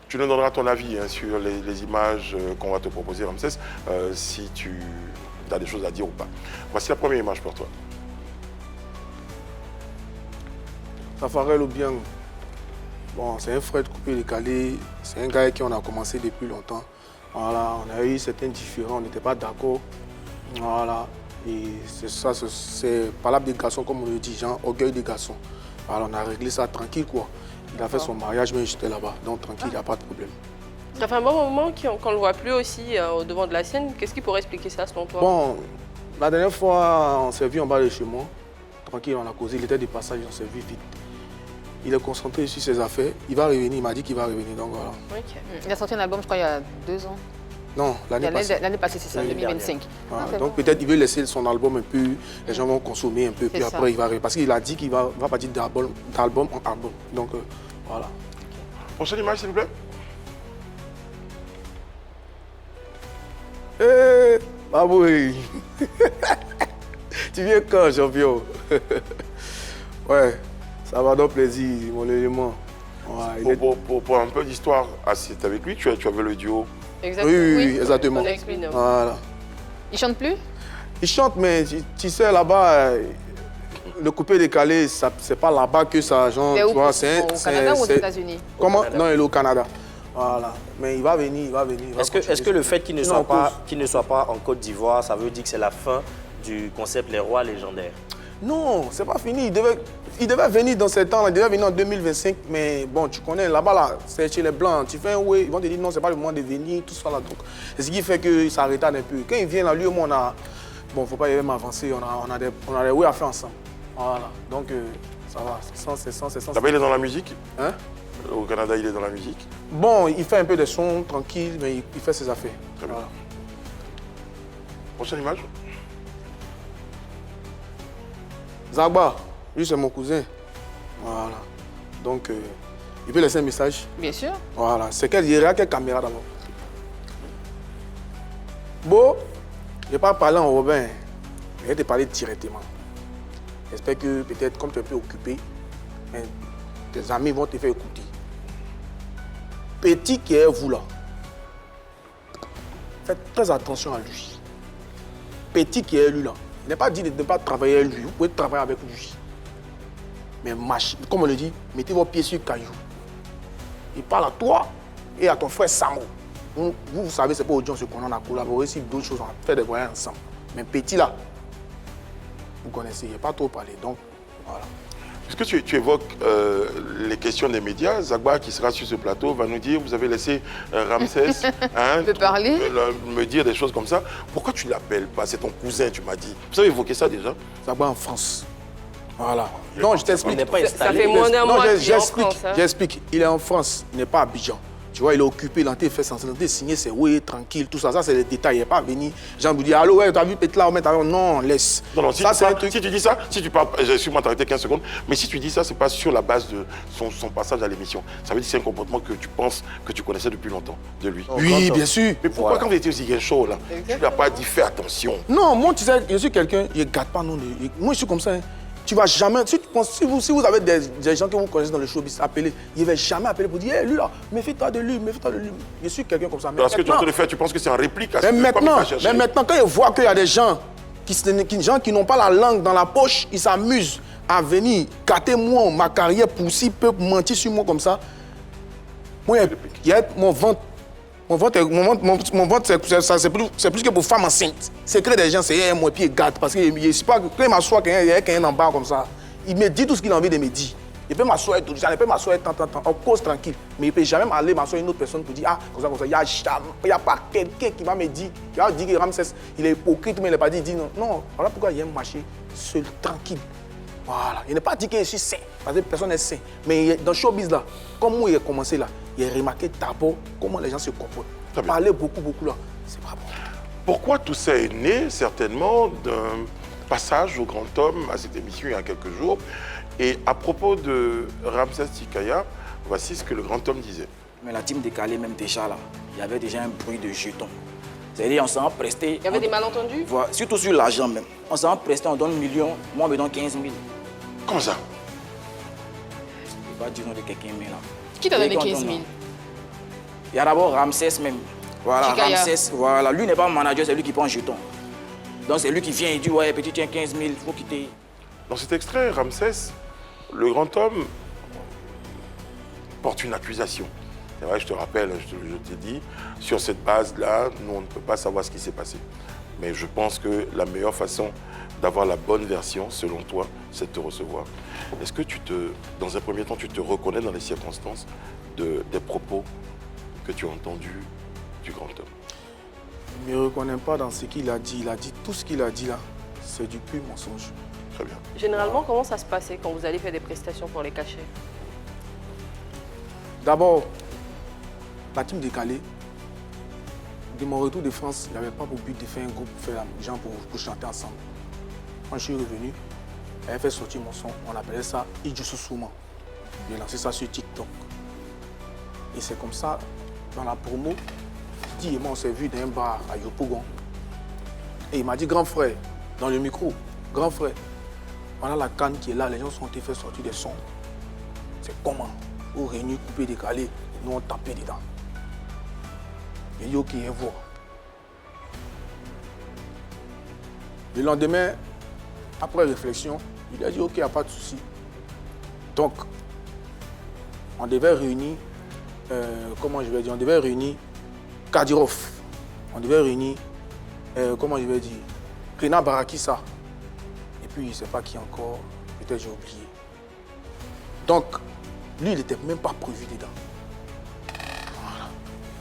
Tu nous donneras ton avis sur les images qu'on va te proposer, Ramsès, si tu as des choses à dire ou pas. Voici la première image pour toi. Tafarel Obiang, bon, c'est un frère coupé-décalé, c'est un gars avec qui on a commencé depuis longtemps. Voilà, on a eu certains différends, on n'était pas d'accord. Voilà, et c'est ça, c'est palabres des garçons, comme on le dit, genre orgueil des garçons. Voilà, on a réglé ça tranquille, quoi. Il a fait son mariage, mais j'étais là-bas, donc tranquille, il n'y a pas de problème. Ça fait un bon moment qu'on ne le voit plus aussi au devant de la scène. Qu'est-ce qui pourrait expliquer ça selon toi? Bon, la dernière fois, on s'est vu en bas de chez moi. Tranquille, on a causé. Il était de passage, on s'est vu vite. Il est concentré sur ses affaires. Il va revenir, il m'a dit qu'il va revenir, donc voilà. Ok. Il a sorti un album, je crois, il y a 2 ans. Non, l'année passée. L'année passée, c'est ça, 2025. Voilà. Donc peut-être il veut laisser son album un peu, les gens vont consommer un peu, puis après il va revenir. Parce qu'il a dit qu'il va partir d'album en album. Donc voilà. Prochaine image, s'il vous plaît. Ah oui. Tu viens quand, champion? Ouais, ça va donc plaisir, mon élément. Ouais, pour un peu d'histoire, c'est avec lui, tu avais le duo. Exactement. Oui, exactement. Voilà. Il chante plus? Il chante, mais tu sais, là-bas, le coupé décalé, c'est pas là-bas que ça genre, tu vois, c'est au Canada ou aux États-Unis? Comment? Non, il est au Canada. Voilà. Mais il va venir, Est-ce que le fait qu'il ne soit pas en Côte d'Ivoire, ça veut dire que c'est la fin du concept Les Rois légendaires? Non, c'est pas fini. Il devait venir dans ces temps-là, il devait venir en 2025, mais bon, tu connais, là-bas, là, c'est chez les Blancs. Tu fais un ouais, ils vont te dire non, c'est pas le moment de venir, tout ça là. Donc, c'est ce qui fait qu'il s'arrête un peu. Quand il vient là, lui au moins, on a. Bon, faut pas y m'avancer, on a des ouais à faire ensemble. Voilà. Donc, ça va. C'est sans. D'abord, il est dans la musique? Hein? Au Canada, il est dans la musique? Bon, il fait un peu de son tranquille, mais il fait ses affaires. Très bien. Prochaine image. Zagba, lui c'est mon cousin. Voilà. Donc, il peut laisser un message. Bien sûr. Voilà. C'est qu'il y aura quelle caméra d'abord? Bon, je n'ai pas parlé en Robin, mais je vais te parler directement. J'espère que peut-être, comme tu es un peu occupé, tes amis vont te faire écouter. Petit qui est vous là, faites très attention à lui. Petit qui est lui là. Il n'est pas dit de ne pas travailler avec lui. Vous pouvez travailler avec lui. Mais comme on le dit, mettez vos pieds sur le caillou. Il parle à toi et à ton frère Samo. Vous savez, c'est pas aux gens qu'on a collaboré sur d'autres choses, on a fait des voyages ensemble. Mais petit là, vous connaissez, il n'y a pas trop parlé. Donc, voilà. Puisque tu évoques les questions des médias, Zagba qui sera sur ce plateau va nous dire, vous avez laissé Ramsès me dire des choses comme ça. Pourquoi tu ne l'appelles pas? C'est ton cousin, tu m'as dit. Vous avez évoqué ça déjà? Zagba en France. Voilà. Non, je t'explique. Ça fait moins d'un mois qu'il est en France. J'explique. Il est en France, il n'est pas à Abidjan. Tu vois, il est occupé, il a fait sensibiliser, signer ses oui, tranquille, tout ça. Ça, c'est les détails. Il n'est pas venu. Jean vous dit, allô, ouais, tu as vu Petla, non, laisse. Non, si tu dis ça, si tu parles, excuse-moi, t'arrêter 15 secondes, mais si tu dis ça, c'est pas sur la base de son passage à l'émission. Ça veut dire que c'est un comportement que tu penses que tu connaissais depuis longtemps de lui. Oui, bien sûr. Mais pourquoi quand vous étiez au Ziguin Show, là, tu lui as pas dit fais attention? Non, moi, tu sais, je suis quelqu'un, je ne gâte pas, non. Moi, je suis comme ça. Hein. Tu vas jamais, si vous avez des gens que vous connaissez dans le showbiz, appelez, il ne va jamais appeler pour dire, hey, lui là, méfie-toi de lui, méfie-toi de lui. Je suis quelqu'un comme ça. Parce que tu es en train de faire, tu penses que c'est en réplique à ce mais maintenant, quand ils voient qu'il y a des gens qui n'ont pas la langue dans la poche, ils s'amusent à venir gâter moi, ma carrière, pour s'ils peuvent mentir sur moi comme ça. Moi, il y a mon ventre. Mon ventre, c'est plus que pour femmes enceintes. C'est que des gens, c'est moi pied gâte. Parce que je sais pas, quand il m'assoit, il y a quelqu'un en bas comme ça, il me dit tout ce qu'il a envie de me dire. Il peut m'asseoir tout, il peut m'asseoir en cause tranquille. Mais il ne peut jamais aller m'asseoir une autre personne pour dire, ah, comme ça. Il n'y a pas quelqu'un qui va me dire, qui va dire que Ramsès, il est hypocrite, mais il n'a pas dit, il dit non. Non, voilà pourquoi il aime marcher seul, tranquille. Voilà. Il n'a pas dit que je suis sain, parce que personne n'est sain. Mais dans le showbiz là, comme moi il a commencé là, il a remarqué d'abord comment les gens se comportent. Parler beaucoup là, c'est pas bon. Pourquoi tout ça est né certainement d'un passage au Grand Homme à cette émission il y a quelques jours? Et à propos de Ramsès Tikaya, voici ce que le Grand Homme disait. Mais la team décalée même déjà là, il y avait déjà un bruit de jetons. C'est-à-dire on s'en presté. Il y avait des malentendus? Voilà, surtout sur l'argent même. On s'en presté, on donne 1 million, moi on me donne 15 000. Comment ça? Je ne peux pas dire nom de quelqu'un, mais là. Qui t'a donné 15 000? Il y a d'abord Ramsès même. Voilà, Tikaya. Ramsès, voilà. Lui n'est pas manager, c'est lui qui prend un jeton. Donc c'est lui qui vient et dit, ouais, petit, tiens 15 000, il faut quitter. Dans cet extrait, Ramsès, le Grand Homme porte une accusation. C'est vrai, je te rappelle, je t'ai dit, sur cette base-là, nous, on ne peut pas savoir ce qui s'est passé. Mais je pense que la meilleure façon d'avoir la bonne version, selon toi, c'est de te recevoir. Est-ce que dans un premier temps, tu te reconnais dans les circonstances des propos que tu as entendu du grand homme? Il ne me reconnaît pas dans ce qu'il a dit. Il a dit tout ce qu'il a dit là, c'est du pur mensonge. Très bien. Généralement, comment ça se passait quand vous allez faire des prestations pour les cachets? D'abord, la team décalée, de mon retour de France, il n'y avait pas pour but de faire un groupe, pour chanter ensemble. Quand je suis revenu, elle a fait sortir mon son, on appelait ça Idjoussou Souma. J'ai lancé ça sur TikTok. Et c'est comme ça, dans la promo, Di et moi on s'est vu dans un bar à Yopougon. Et il m'a dit, grand frère, dans le micro, grand frère, voilà la canne qui est là, les gens sont été fait sortir des sons. C'est comment? Au réunion, coupé, décalé, nous on tapait dedans. Il dit, ok, viens voir. Le lendemain, après réflexion, il a dit, ok, il n'y a pas de souci. Donc, on devait réunir, on devait réunir Kadyrov. On devait réunir, Rena Barakissa. Et puis, je ne sais pas qui encore, peut-être j'ai oublié. Donc, lui, il n'était même pas prévu dedans. Voilà.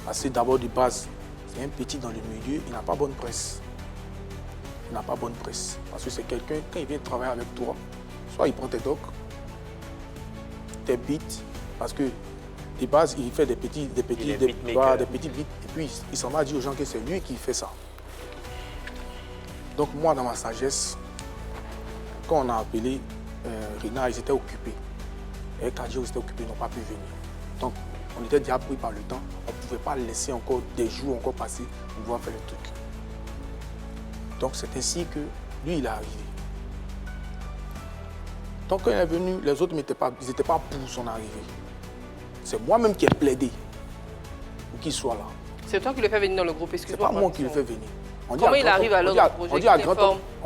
Parce que d'abord, de base, c'est un petit dans le milieu, il n'a pas bonne presse. Il n'a pas bonne presse. Parce que c'est quelqu'un, quand il vient travailler avec toi, soit il prend tes docs, tes beats, parce que de base, il fait des petits beats, et puis il s'en va dire aux gens que c'est lui qui fait ça. Donc moi, dans ma sagesse, quand on a appelé Rena, ils étaient occupés. Et Kadyrov, ils étaient occupés, ils n'ont pas pu venir. Donc, on était déjà pris par le temps. On ne pouvait pas laisser encore des jours encore passer pour pouvoir faire le truc. Donc, c'est ainsi que lui, il est arrivé. Donc, quand il est venu, les autres n'étaient pas pour son arrivée. C'est moi-même qui ai plaidé pour qu'il soit là. C'est toi qui le fais venir dans le groupe, excuse-moi. C'est pas moi qui le fais venir. Comment il arrive alors dans le projet? On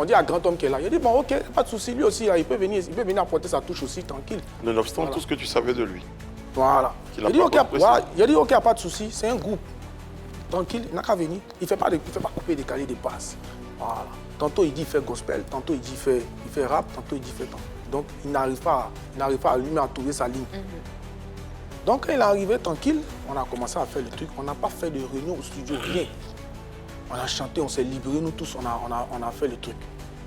dit à grand homme qui est là. Il a dit, bon, ok, pas de souci, lui aussi, là, il peut venir apporter sa touche aussi, tranquille. Nonobstant voilà. Tout ce que tu savais de lui. Voilà. Il a dit, ok, pas de souci, c'est un groupe. Tranquille, il n'a qu'à venir. Il ne fait pas couper décaler des passes. Voilà. Tantôt, il dit il fait gospel, tantôt, il dit il fait rap, tantôt, il dit il fait tant. Donc, il n'arrive pas à lui à trouver sa ligne. Donc, quand il est arrivé tranquille, on a commencé à faire le truc. On n'a pas fait de réunion au studio, rien. On a chanté, on s'est libérés, nous tous, on a fait le truc.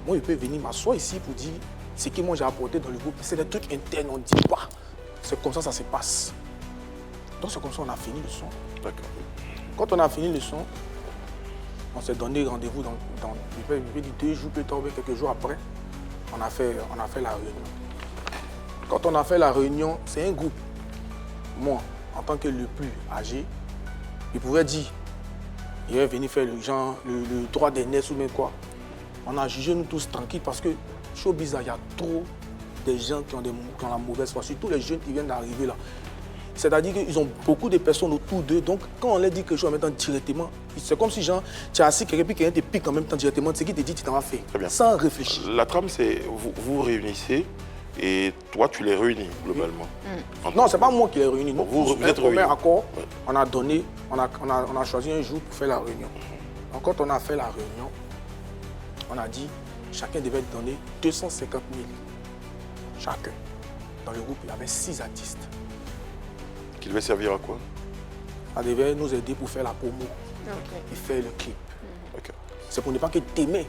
Moi, il peut venir m'asseoir ici pour dire ce que moi j'ai apporté dans le groupe. C'est des trucs internes, on ne dit pas. C'est comme ça se passe. Donc, c'est comme ça qu'on a fini le son. D'accord. Quand on a fini le son, on s'est donné rendez-vous dans 2 jours plus tard, quelques jours après. On a fait la réunion. Quand on a fait la réunion, c'est un groupe. Moi, en tant que le plus âgé, il pouvait dire, il est venu faire le droit des nez ou même quoi. On a jugé nous tous tranquilles parce que, showbiz, il y a trop de gens qui ont la mauvaise foi, surtout les jeunes qui viennent d'arriver là. C'est-à-dire qu'ils ont beaucoup de personnes autour d'eux, donc quand on leur dit quelque chose en même temps directement, c'est comme si genre, tu as assis quelqu'un puis quelqu'un te pique en même temps directement, ce qui te dit, tu t'en vas faire, sans réfléchir. La trame, c'est vous vous réunissez et toi, tu les réunis globalement. Non, c'est pas moi qui les réunis. Bon, vous êtes réunis. Accord, on a donné, on a choisi un jour pour faire la réunion. Donc quand on a fait la réunion, on a dit, chacun devait donner 250 000 chacun. Dans le groupe, il y avait 6 artistes. Qui devait servir à quoi? Ça devait nous aider pour faire la promo et faire le clip. C'est pour ne pas que t'aimer.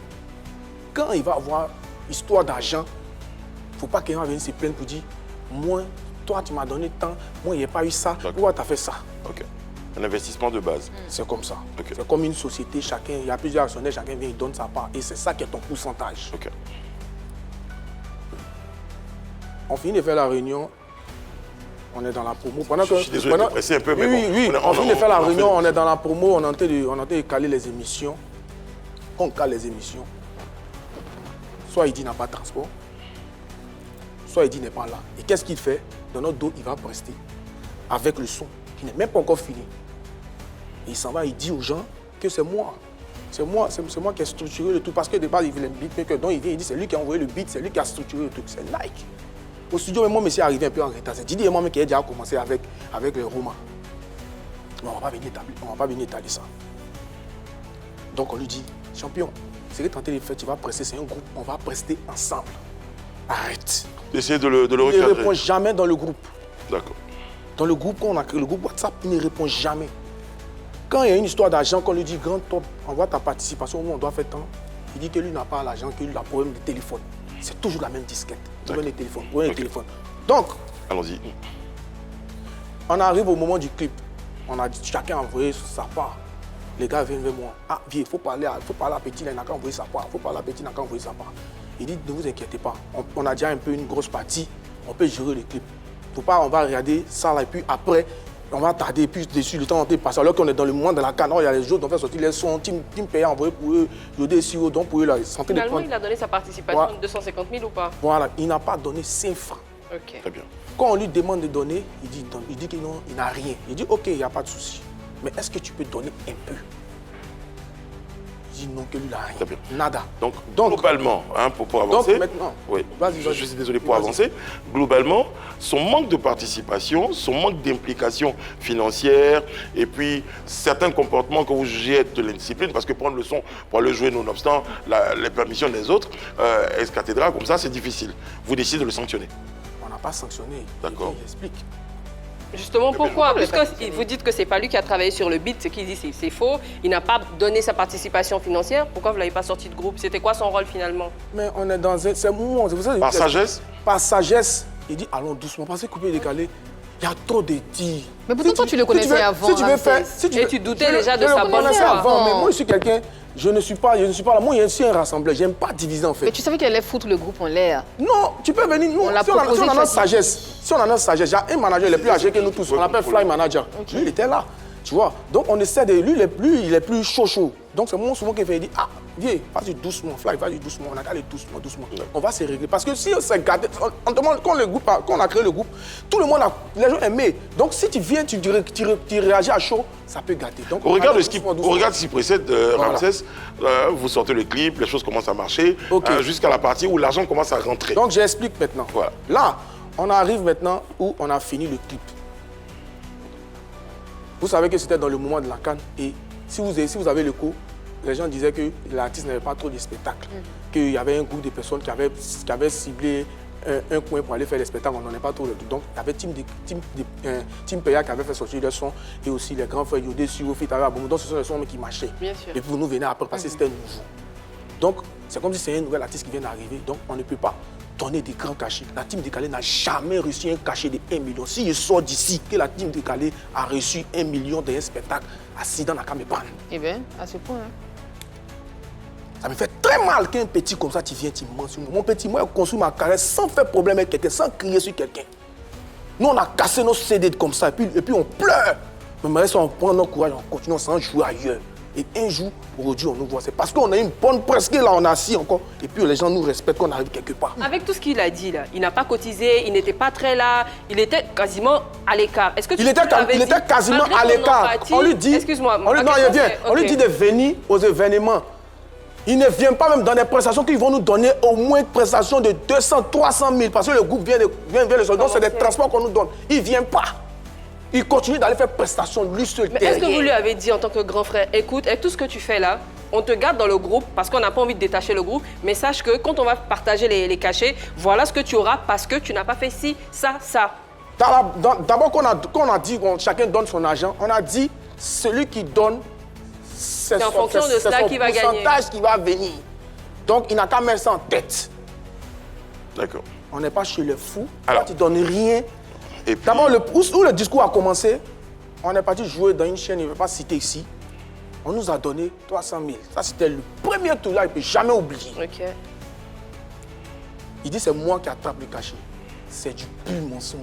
Quand il va avoir histoire d'argent, il ne faut pas qu'il va venir se plaindre pour dire, moi, toi, tu m'as donné tant, moi, il n'y a pas eu ça, pourquoi tu as fait ça? Un investissement de base. C'est comme ça. C'est comme une société, il y a plusieurs actionnaires, chacun vient, il donne sa part. Et c'est ça qui est ton pourcentage. On finit de faire la réunion. On est dans la promo. Je suis désolé de te presser un peu, mais oui, on finit de faire la réunion, on est dans la promo, on est en train de caler les émissions. On cale les émissions. Soit il dit n'a pas de transport, soit il dit n'est pas là. Et qu'est-ce qu'il fait? Dans notre dos, il va prester avec le son qui n'est même pas encore fini. Et il s'en va, il dit aux gens que c'est moi. C'est moi qui ai structuré le tout. Parce que de base, il voulait le beatmaker. Donc il vient, il dit c'est lui qui a envoyé le beat, c'est lui qui a structuré le truc. C'est Nike. Au studio, même moi, je suis arrivé un peu en retard. C'est Didi et moi qui ai déjà commencé avec les romans. Mais on ne va pas venir étaler ça. Donc on lui dit, champion, ce que tu es en train de faire, tu vas prester, c'est un groupe, on va prester ensemble. Arrête. Essayez de le recadrer. Il ne répond jamais dans le groupe. D'accord. Dans le groupe, quand on a créé le groupe WhatsApp, il ne répond jamais. Quand il y a une histoire d'argent, qu'on lui dit, grand top, envoie ta participation, nous on doit faire tant. Il dit que lui n'a pas l'argent, qu'il a un problème de téléphone. C'est toujours la même disquette. Prenez le téléphone, prenez le téléphone. Donc, allons-y. On arrive au moment du clip. On a dit, chacun a envoyé sa part. Les gars viennent vers moi. Ah, viens, il faut parler à Petit, il n'a qu'à envoyer sa part. Il faut parler à Petit, il n'a qu'à envoyer sa part. Il dit, ne vous inquiétez pas. On a déjà un peu une grosse partie. On peut gérer le clip. Faut pas, on va regarder ça là, et puis après, on va tarder plus dessus, le temps de passer. Alors qu'on est dans le moment de la canne, il y a les autres, on fait sortir les sons, team payé, envoyé pour eux, Yodé, Siro, donc pour eux, la santé de Finalement, il a donné sa participation de 250 000 ou pas? Voilà, il n'a pas donné 5 francs. Ok. Très bien. Quand on lui demande de donner, il dit qu'il n'a rien. Il dit, ok, il n'y a pas de souci. Mais est-ce que tu peux donner un peu? Il dit non, que lui, il n'a rien. Très bien. Nada. Donc globalement, hein, pour avancer, donc maintenant, oui, vas-y. je suis désolé pour avancer, globalement, son manque de participation, son manque d'implication financière, et puis certains comportements que vous jugez être de l'indiscipline, parce que prendre le son pour aller jouer nonobstant les permissions des autres, ex-cathédrale, comme ça, c'est difficile. Vous décidez de le sanctionner. On n'a pas sanctionné. D'accord. Il explique. Justement, pourquoi? Puisque vous dites que c'est pas lui qui a travaillé sur le beat, ce qu'il dit c'est faux, il n'a pas donné sa participation financière, pourquoi vous ne l'avez pas sorti de groupe? C'était quoi son rôle finalement? Mais on est dans un... C'est moment... Par sagesse? Par sagesse, il dit allons doucement, parce que couper décalé, il y a trop de tirs. Mais pourtant, toi, tu le connaissais avant. Si tu veux faire... Et tu doutais déjà de sa bonne foi. avant, mais moi, je suis quelqu'un... Je ne suis pas là. Moi, je suis un rassembleur. Je n'aime pas diviser, en fait. Mais tu savais qu'elle allait foutre le groupe en l'air. Non, tu peux venir. Nous, si on a notre sagesse, il y a un manager, il est plus âgé que nous tous. On l'appelle Fly Manager. Lui, il était là. Tu vois. Donc, on essaie de... Lui, il est plus chaud. Donc, c'est moi souvent qu'il fait dire, ah, viens, vas-y doucement, Fly, vas-y doucement. On a qu'à aller doucement. On va se régler. Parce que si on s'est gardé... On demande, quand on a créé le groupe, tout le monde les gens aimaient. Donc, si tu viens, tu réagis à chaud, ça peut gâter. Donc, au regard de ce qui précède Ramsès, vous sortez le clip, les choses commencent à marcher, jusqu'à la partie où l'argent commence à rentrer. Donc, j'explique maintenant. Voilà. Là, on arrive maintenant où on a fini le clip. Vous savez que c'était dans le moment de la canne et si vous avez le coup, les gens disaient que l'artiste n'avait pas trop de spectacles, qu'il y avait un groupe de personnes qui avaient ciblé un coin pour aller faire des spectacles, on n'en est pas trop. Donc, il y avait Team Peya qui avait fait sortir le son et aussi les grands frères Yodé, Siro, Fit, donc ce sont les sons qui marchaient. Bien sûr. Et puis vous nous venez après parce que c'était nouveau. Donc, c'est comme si c'est un nouvel artiste qui vient d'arriver, donc on ne peut pas donner des grands cachets. La team Décalé n'a jamais reçu un cachet de 1 million. Si je sors d'ici que la team Décalé a reçu 1 million d'un spectacle assis dans la caméra. Eh bien, à ce point. Ça me fait très mal qu'un petit comme ça, tu viens, tu mentionnes. Mon petit, moi, je construis ma carrière sans faire problème avec quelqu'un, sans crier sur quelqu'un. Nous, on a cassé nos CD comme ça, et puis on pleure. Mais on prend notre courage, on continue sans jouer ailleurs. Et un jour, aujourd'hui, on nous voit. C'est parce qu'on a une bonne presse, là, on est assis encore. Et puis les gens nous respectent, qu'on arrive quelque part. Avec tout ce qu'il a dit, là, il n'a pas cotisé, il n'était pas très là, il était quasiment à l'écart. Est-ce que il était quasiment à l'écart. On lui dit, excuse-moi, on lui dit de venir aux événements. Il ne vient pas même dans des prestations qu'ils vont nous donner au moins une prestation de 200, 300 000 parce que le groupe vient le soldat, c'est des transports qu'on nous donne. Il ne vient pas. Il continue d'aller faire prestation lui seul. Mais est-ce que vous lui avez dit en tant que grand frère, écoute, avec tout ce que tu fais là, on te garde dans le groupe parce qu'on n'a pas envie de détacher le groupe, mais sache que quand on va partager les cachets, voilà ce que tu auras parce que tu n'as pas fait ci, ça, ça. D'abord, qu'on a dit que chacun donne son argent, on a dit celui qui donne, c'est en fonction de cela qui va gagner. Pourcentage qui va venir. Donc, il n'a qu'à mettre ça en tête. D'accord. On n'est pas chez les fous. Alors, tu ne donnes rien. D'abord, où le discours a commencé, on est parti jouer dans une chaîne, il ne veut pas citer ici. On nous a donné 300 000. Ça, c'était le premier tour là, il ne peut jamais oublier. Ok. Il dit, c'est moi qui attrape le cachet. C'est du pur mensonge.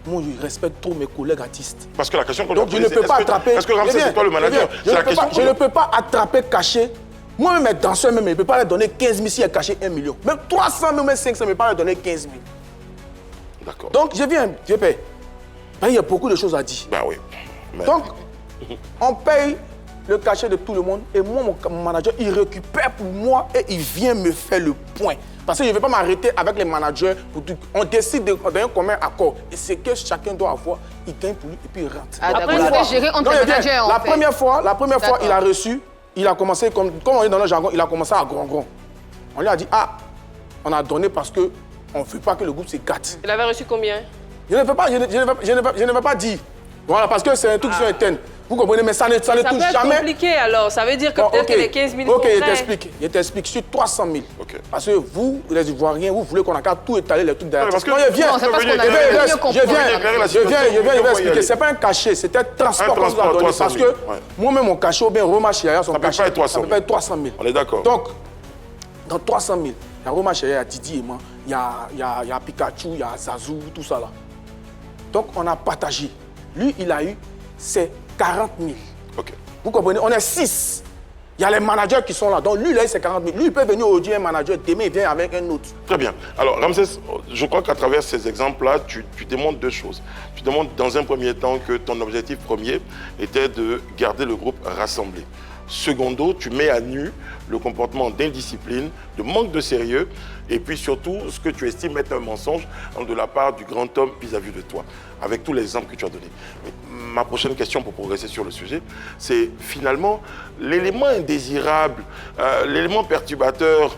Moi, je respecte trop mes collègues artistes. Parce que la question qu'on donc, je ne peux pas attraper. Est-ce que Ramsès, c'est toi le manager? Je ne peux pas attraper cachet. Moi-même, mes danseurs, je ne peux pas leur donner 15 000 si elle caché 1 million. Même 300 000, même 500 000, je ne peux pas leur donner 15 000. D'accord. Donc, je viens, je paye. Il y a beaucoup de choses à dire. Ben oui. Mais... Donc, on paye le cachet de tout le monde et moi, mon manager, il récupère pour moi et il vient me faire le point. Parce que je ne vais pas m'arrêter avec les managers. On décide d'un commun accord. Et c'est que chacun doit avoir, il gagne pour lui et puis il rentre. Après, il faut gérer entre les managers. La première fois, il a reçu, il a commencé, comme on est dans le jargon, il a commencé à grand. On lui a dit, ah, on a donné parce que on ne veut pas que le groupe se gâte. Il avait reçu combien? Je ne veux pas dire. Voilà, parce que c'est un truc sur interne. Vous comprenez? Mais ça ne touche jamais. Ça peut être compliqué alors. Ça veut dire que peut-être que les 15 000 Ok, sont je t'explique. Sur 300 000. Parce que vous, les Ivoiriens, vous voulez qu'on a qu'à tout étaler les trucs derrière. Parce que je viens expliquer. C'est pas un cachet, c'est un transport qu'on nous a donné. Parce que moi-même, mon cachet, ou bien Roma Chaya, son cachet, ça peut pas être 300 000. On est d'accord. Donc, dans 300 000, il y a Roma Chaya, il y a Didi et moi, il y a Pikachu, il y a Zazou, tout ça là. Donc, on a partagé. Lui, il a eu ses 40 000. Ok. Vous comprenez? On est 6. Il y a les managers qui sont là. Donc lui, il a eu ses 40 000. Lui, il peut venir aujourd'hui un manager, demain, il vient avec un autre. Très bien. Alors, Ramsès, je crois qu'à travers ces exemples-là, tu démontres deux choses. Tu démontres dans un premier temps que ton objectif premier était de garder le groupe rassemblé. Secondo, tu mets à nu le comportement d'indiscipline, de manque de sérieux, et puis surtout ce que tu estimes être un mensonge de la part du grand homme vis-à-vis de toi, avec tous les exemples que tu as donnés. Mais ma prochaine question pour progresser sur le sujet, c'est finalement l'élément indésirable, l'élément perturbateur,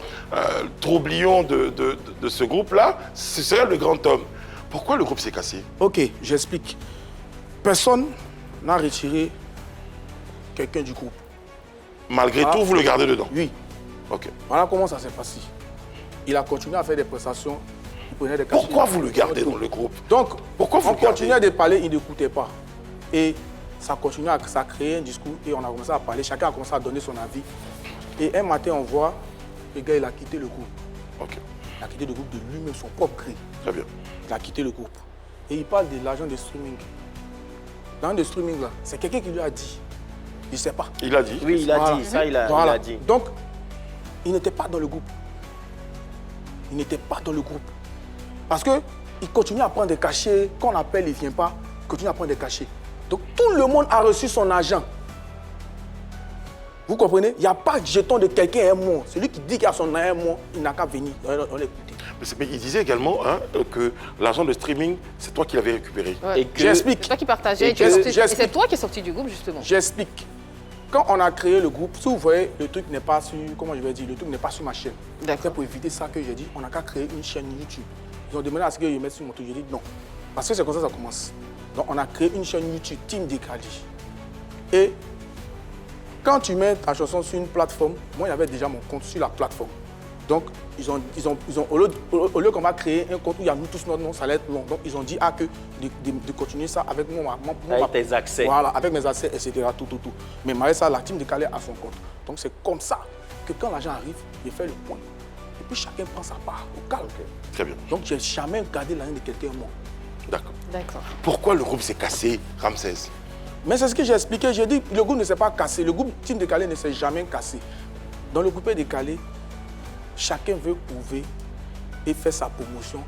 troublion de ce groupe-là, ce serait le grand homme. Pourquoi le groupe s'est cassé? Ok, j'explique. Personne n'a retiré quelqu'un du groupe. Malgré tout, vous le gardez dedans? Oui. Ok. Voilà comment ça s'est passé. Il a continué à faire des prestations. Il prenait des cachets. Pourquoi vous le gardez dans le groupe? Donc, pourquoi vous on continuait de parler, il n'écoutait pas. Et ça continuait à créer un discours et on a commencé à parler. Chacun a commencé à donner son avis. Et un matin, on voit, le gars, il a quitté le groupe. Ok. Il a quitté le groupe de lui-même, son propre gré. Très bien. Il a quitté le groupe. Et il parle de l'argent de streaming. L'argent de streaming, là, c'est quelqu'un qui lui a dit. Je ne sais pas. Il a dit? Oui, il a dit. Ça, il a dit. Donc, il n'était pas dans le groupe. Il n'était pas dans le groupe. Parce qu'il continue à prendre des cachets. Quand on appelle, il ne vient pas. Il continue à prendre des cachets. Donc, tout le monde a reçu son argent. Vous comprenez? Il n'y a pas de jeton de quelqu'un un mois. Celui qui dit qu'il a son argent un mois, il n'a qu'à venir. On l'écoute. Mais il disait également que l'argent de streaming, c'est toi qui l'avais récupéré. Ouais. J'explique. C'est toi qui partageais. Et c'est toi qui es sorti du groupe, justement. J'explique. Quand on a créé le groupe, si vous voyez, le truc n'est pas sur, comment je vais dire, le truc n'est pas sur ma chaîne. C'est pour éviter ça que j'ai dit, on n'a qu'à créer une chaîne YouTube. Ils ont demandé à ce que je mette sur mon truc. J'ai dit non. Parce que c'est comme ça que ça commence. Donc on a créé une chaîne YouTube, Team Décalé. Et quand tu mets ta chanson sur une plateforme, moi il y avait déjà mon compte sur la plateforme. Donc au lieu qu'on va créer un compte où il y a nous tous notre nom, ça allait être long. Donc ils ont dit de continuer ça avec moi. Avec tes accès. Voilà, avec mes accès, etc. Tout. Mais malgré ça, la Team Décalé a son compte. Donc c'est comme ça que quand l'argent arrive, il fait le point. Et puis chacun prend sa part au calme. Très bien. Donc je n'ai jamais gardé l'argent de quelqu'un moi. D'accord. Pourquoi le groupe s'est cassé, Ramsès? Mais c'est ce que j'ai expliqué. J'ai dit le groupe ne s'est pas cassé. Le groupe Team Décalé ne s'est jamais cassé. Dans le groupe Décalé, chacun veut prouver et faire sa promotion,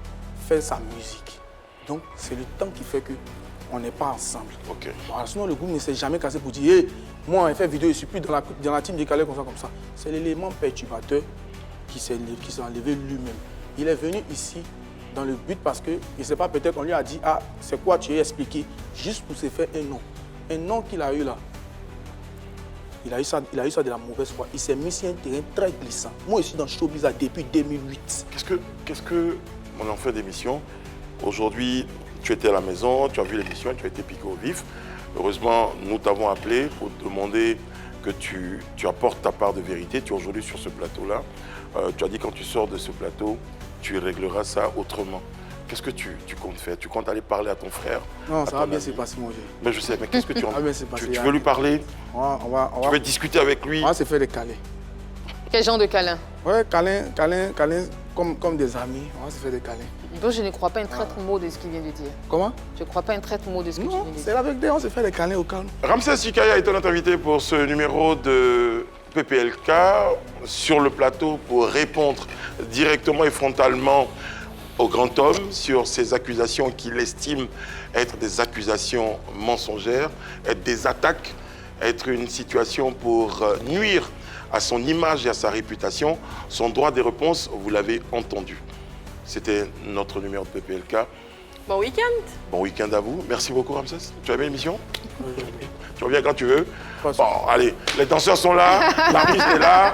faire sa musique. Donc, c'est le temps qui fait qu'on n'est pas ensemble. Ok. Voilà, sinon, le groupe ne s'est jamais cassé pour dire hey, moi, on fait vidéo, je ne suis plus dans la Team Décalé comme ça. C'est l'élément perturbateur qui s'est enlevé lui-même. Il est venu ici dans le but parce que, je ne sais pas, peut-être on lui a dit ah, c'est quoi tu as expliqué, juste pour se faire un nom. Un nom qu'il a eu là. Il a eu ça de la mauvaise foi. Il s'est mis sur un terrain très glissant. Moi, je suis dans Showbiz depuis 2008. Qu'est-ce que mon enfant d'émission, aujourd'hui, tu étais à la maison, tu as vu l'émission, tu as été piqué au vif. Heureusement, nous t'avons appelé pour te demander que tu apportes ta part de vérité. Tu es aujourd'hui sur ce plateau-là. Tu as dit quand tu sors de ce plateau, tu régleras ça autrement. Qu'est-ce que tu comptes faire? Tu comptes aller parler à ton frère? Non, ça va bien se passer, mon vieux. Mais je sais, mais qu'est-ce que tu tu veux lui parler? Tu veux discuter avec lui? On va se faire des câlins. Quel genre de câlin? Ouais, câlin comme des amis. On va se faire des câlins. Donc je ne crois pas un traître mot de ce qu'il vient de dire. Comment? Je ne crois pas un traître mot de ce que tu viens de dire. C'est avec des, on se fait des câlins au calme. Ramsès Sikaya est notre invité pour ce numéro de PPLK sur le plateau pour répondre directement et frontalement au grand homme sur ces accusations qu'il estime être des accusations mensongères, être des attaques, être une situation pour nuire à son image et à sa réputation. Son droit des réponses, vous l'avez entendu. C'était notre numéro de PPLK. Bon week-end. Bon week-end à vous. Merci beaucoup, Ramsès. Tu as aimé l'émission? Tu reviens quand tu veux. Bon, allez, les danseurs sont là, l'artiste est là.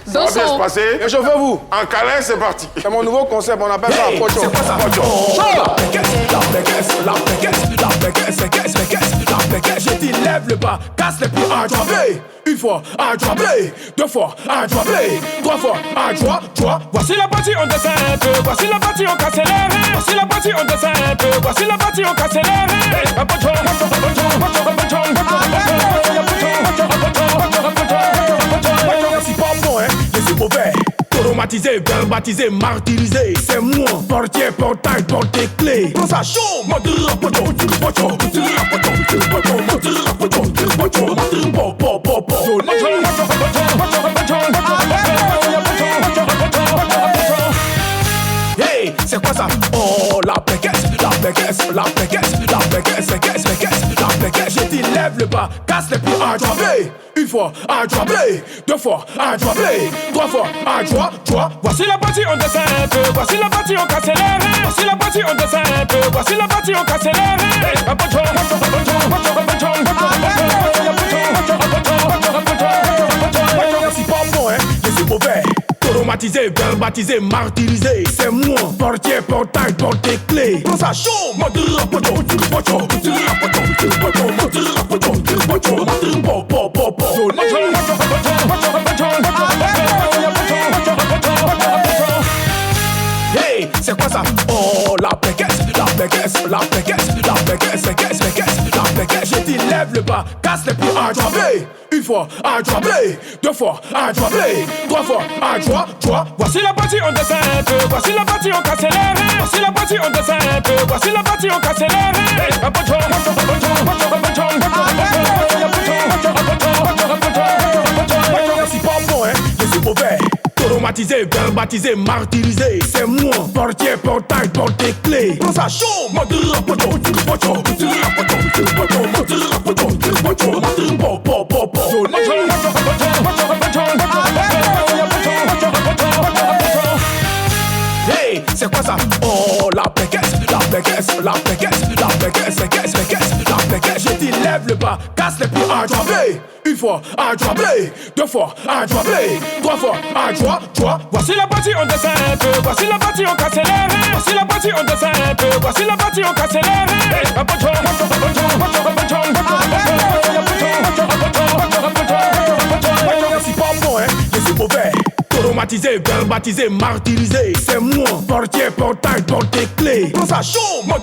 Ça va bien se passer. Et chauffez-vous. Un câlin, c'est parti. C'est mon nouveau concept, on appelle ça un pocho. C'est quoi ça, pocho? la péquesse, la péquesse, la péquesse, péquesse, péquesse, la péquesse. J'ai dit lève le bas, casse les pieds à droite. Une fois à droite, deux fois à droite, trois fois à droite. Voici la partie on descend un peu, voici la partie on casse l'air. Voici la partie on descend un peu, voici la partie on casse l'air. C'est pas bon hein, je suis mauvais. Traumatisé, verbalisé, martyrisé. C'est moi, portier, portail, porte clé. Dans sa chambre, hey, c'est quoi ça? Oh, la péquesse, la péquesse, la péquesse, la péquesse, péquesse, péquesse, la péquesse. J'ai dit lève le bas, casse les pieds à droite. Une fois à droite, deux fois à droite, trois fois à droite. Voici la partie on descend un peu, voici la partie on casse l'air. Voici la partie on descend un peu, voici la partie on casse l'air. C'est pas bon hein, je suis mauvais. Traumatisé, verbalisé, martyrisé. C'est moi, portier, portail, porte clé. Dans sa chambre, hey, c'est quoi ça? Oh, la péquesse, la péquesse, la péquesse, la péquesse, péquesse, péquesse, la péquesse. J'ai dit lève le bas, casse les pieds à droite. Une fois à droite, deux fois à droite, trois fois à droite. Voici la partie on descend un peu, voici la partie on casse l'air. Voici la partie on descend un peu, voici la partie on casse l'air. C'est pas bon hein, je suis mauvais. Traumatisé, verbalisé, martyrisé. C'est moi, portier, portail, porte clé. Dans sa chambre, hey, c'est quoi ça? Oh, la péquesse, la péquesse, la péquesse, la péquesse, péquesse, péquesse, la péquesse. J'ai dit lève le bas, casse les pieds à droite. Une fois à droite, deux fois à droite, trois fois à droite. Voici la partie on descend un peu, voici la partie on casse l'air. Voici la partie on descend un peu, voici la partie on casse l'air. C'est pas bon hein, je suis mauvais. Traumatisé, verbalisé, martyrisé. C'est moi, portier, portail, porte clé. Dans sa chambre,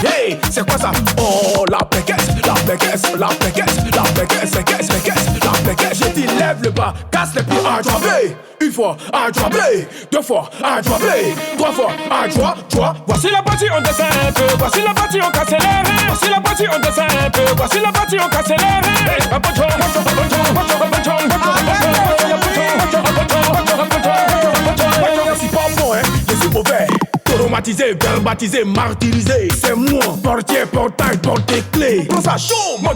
hey, c'est quoi ça? Oh, la péquesse, la péquesse, la péquesse, la péquesse, péquesse, péquesse, la péquesse. J'ai dit lève le bas, casse les pieds à droite. Une fois à droite, deux fois à droite, trois fois à droite. Voici la partie on descend un peu, voici la partie on casse l'air. Voici la partie on descend un peu, voici la partie on casse l'air. C'est pas bon hein, je suis mauvais. Traumatisé, verbalisé, martyrisé. C'est moi, portier, portail, porte clé. Dans sa chambre,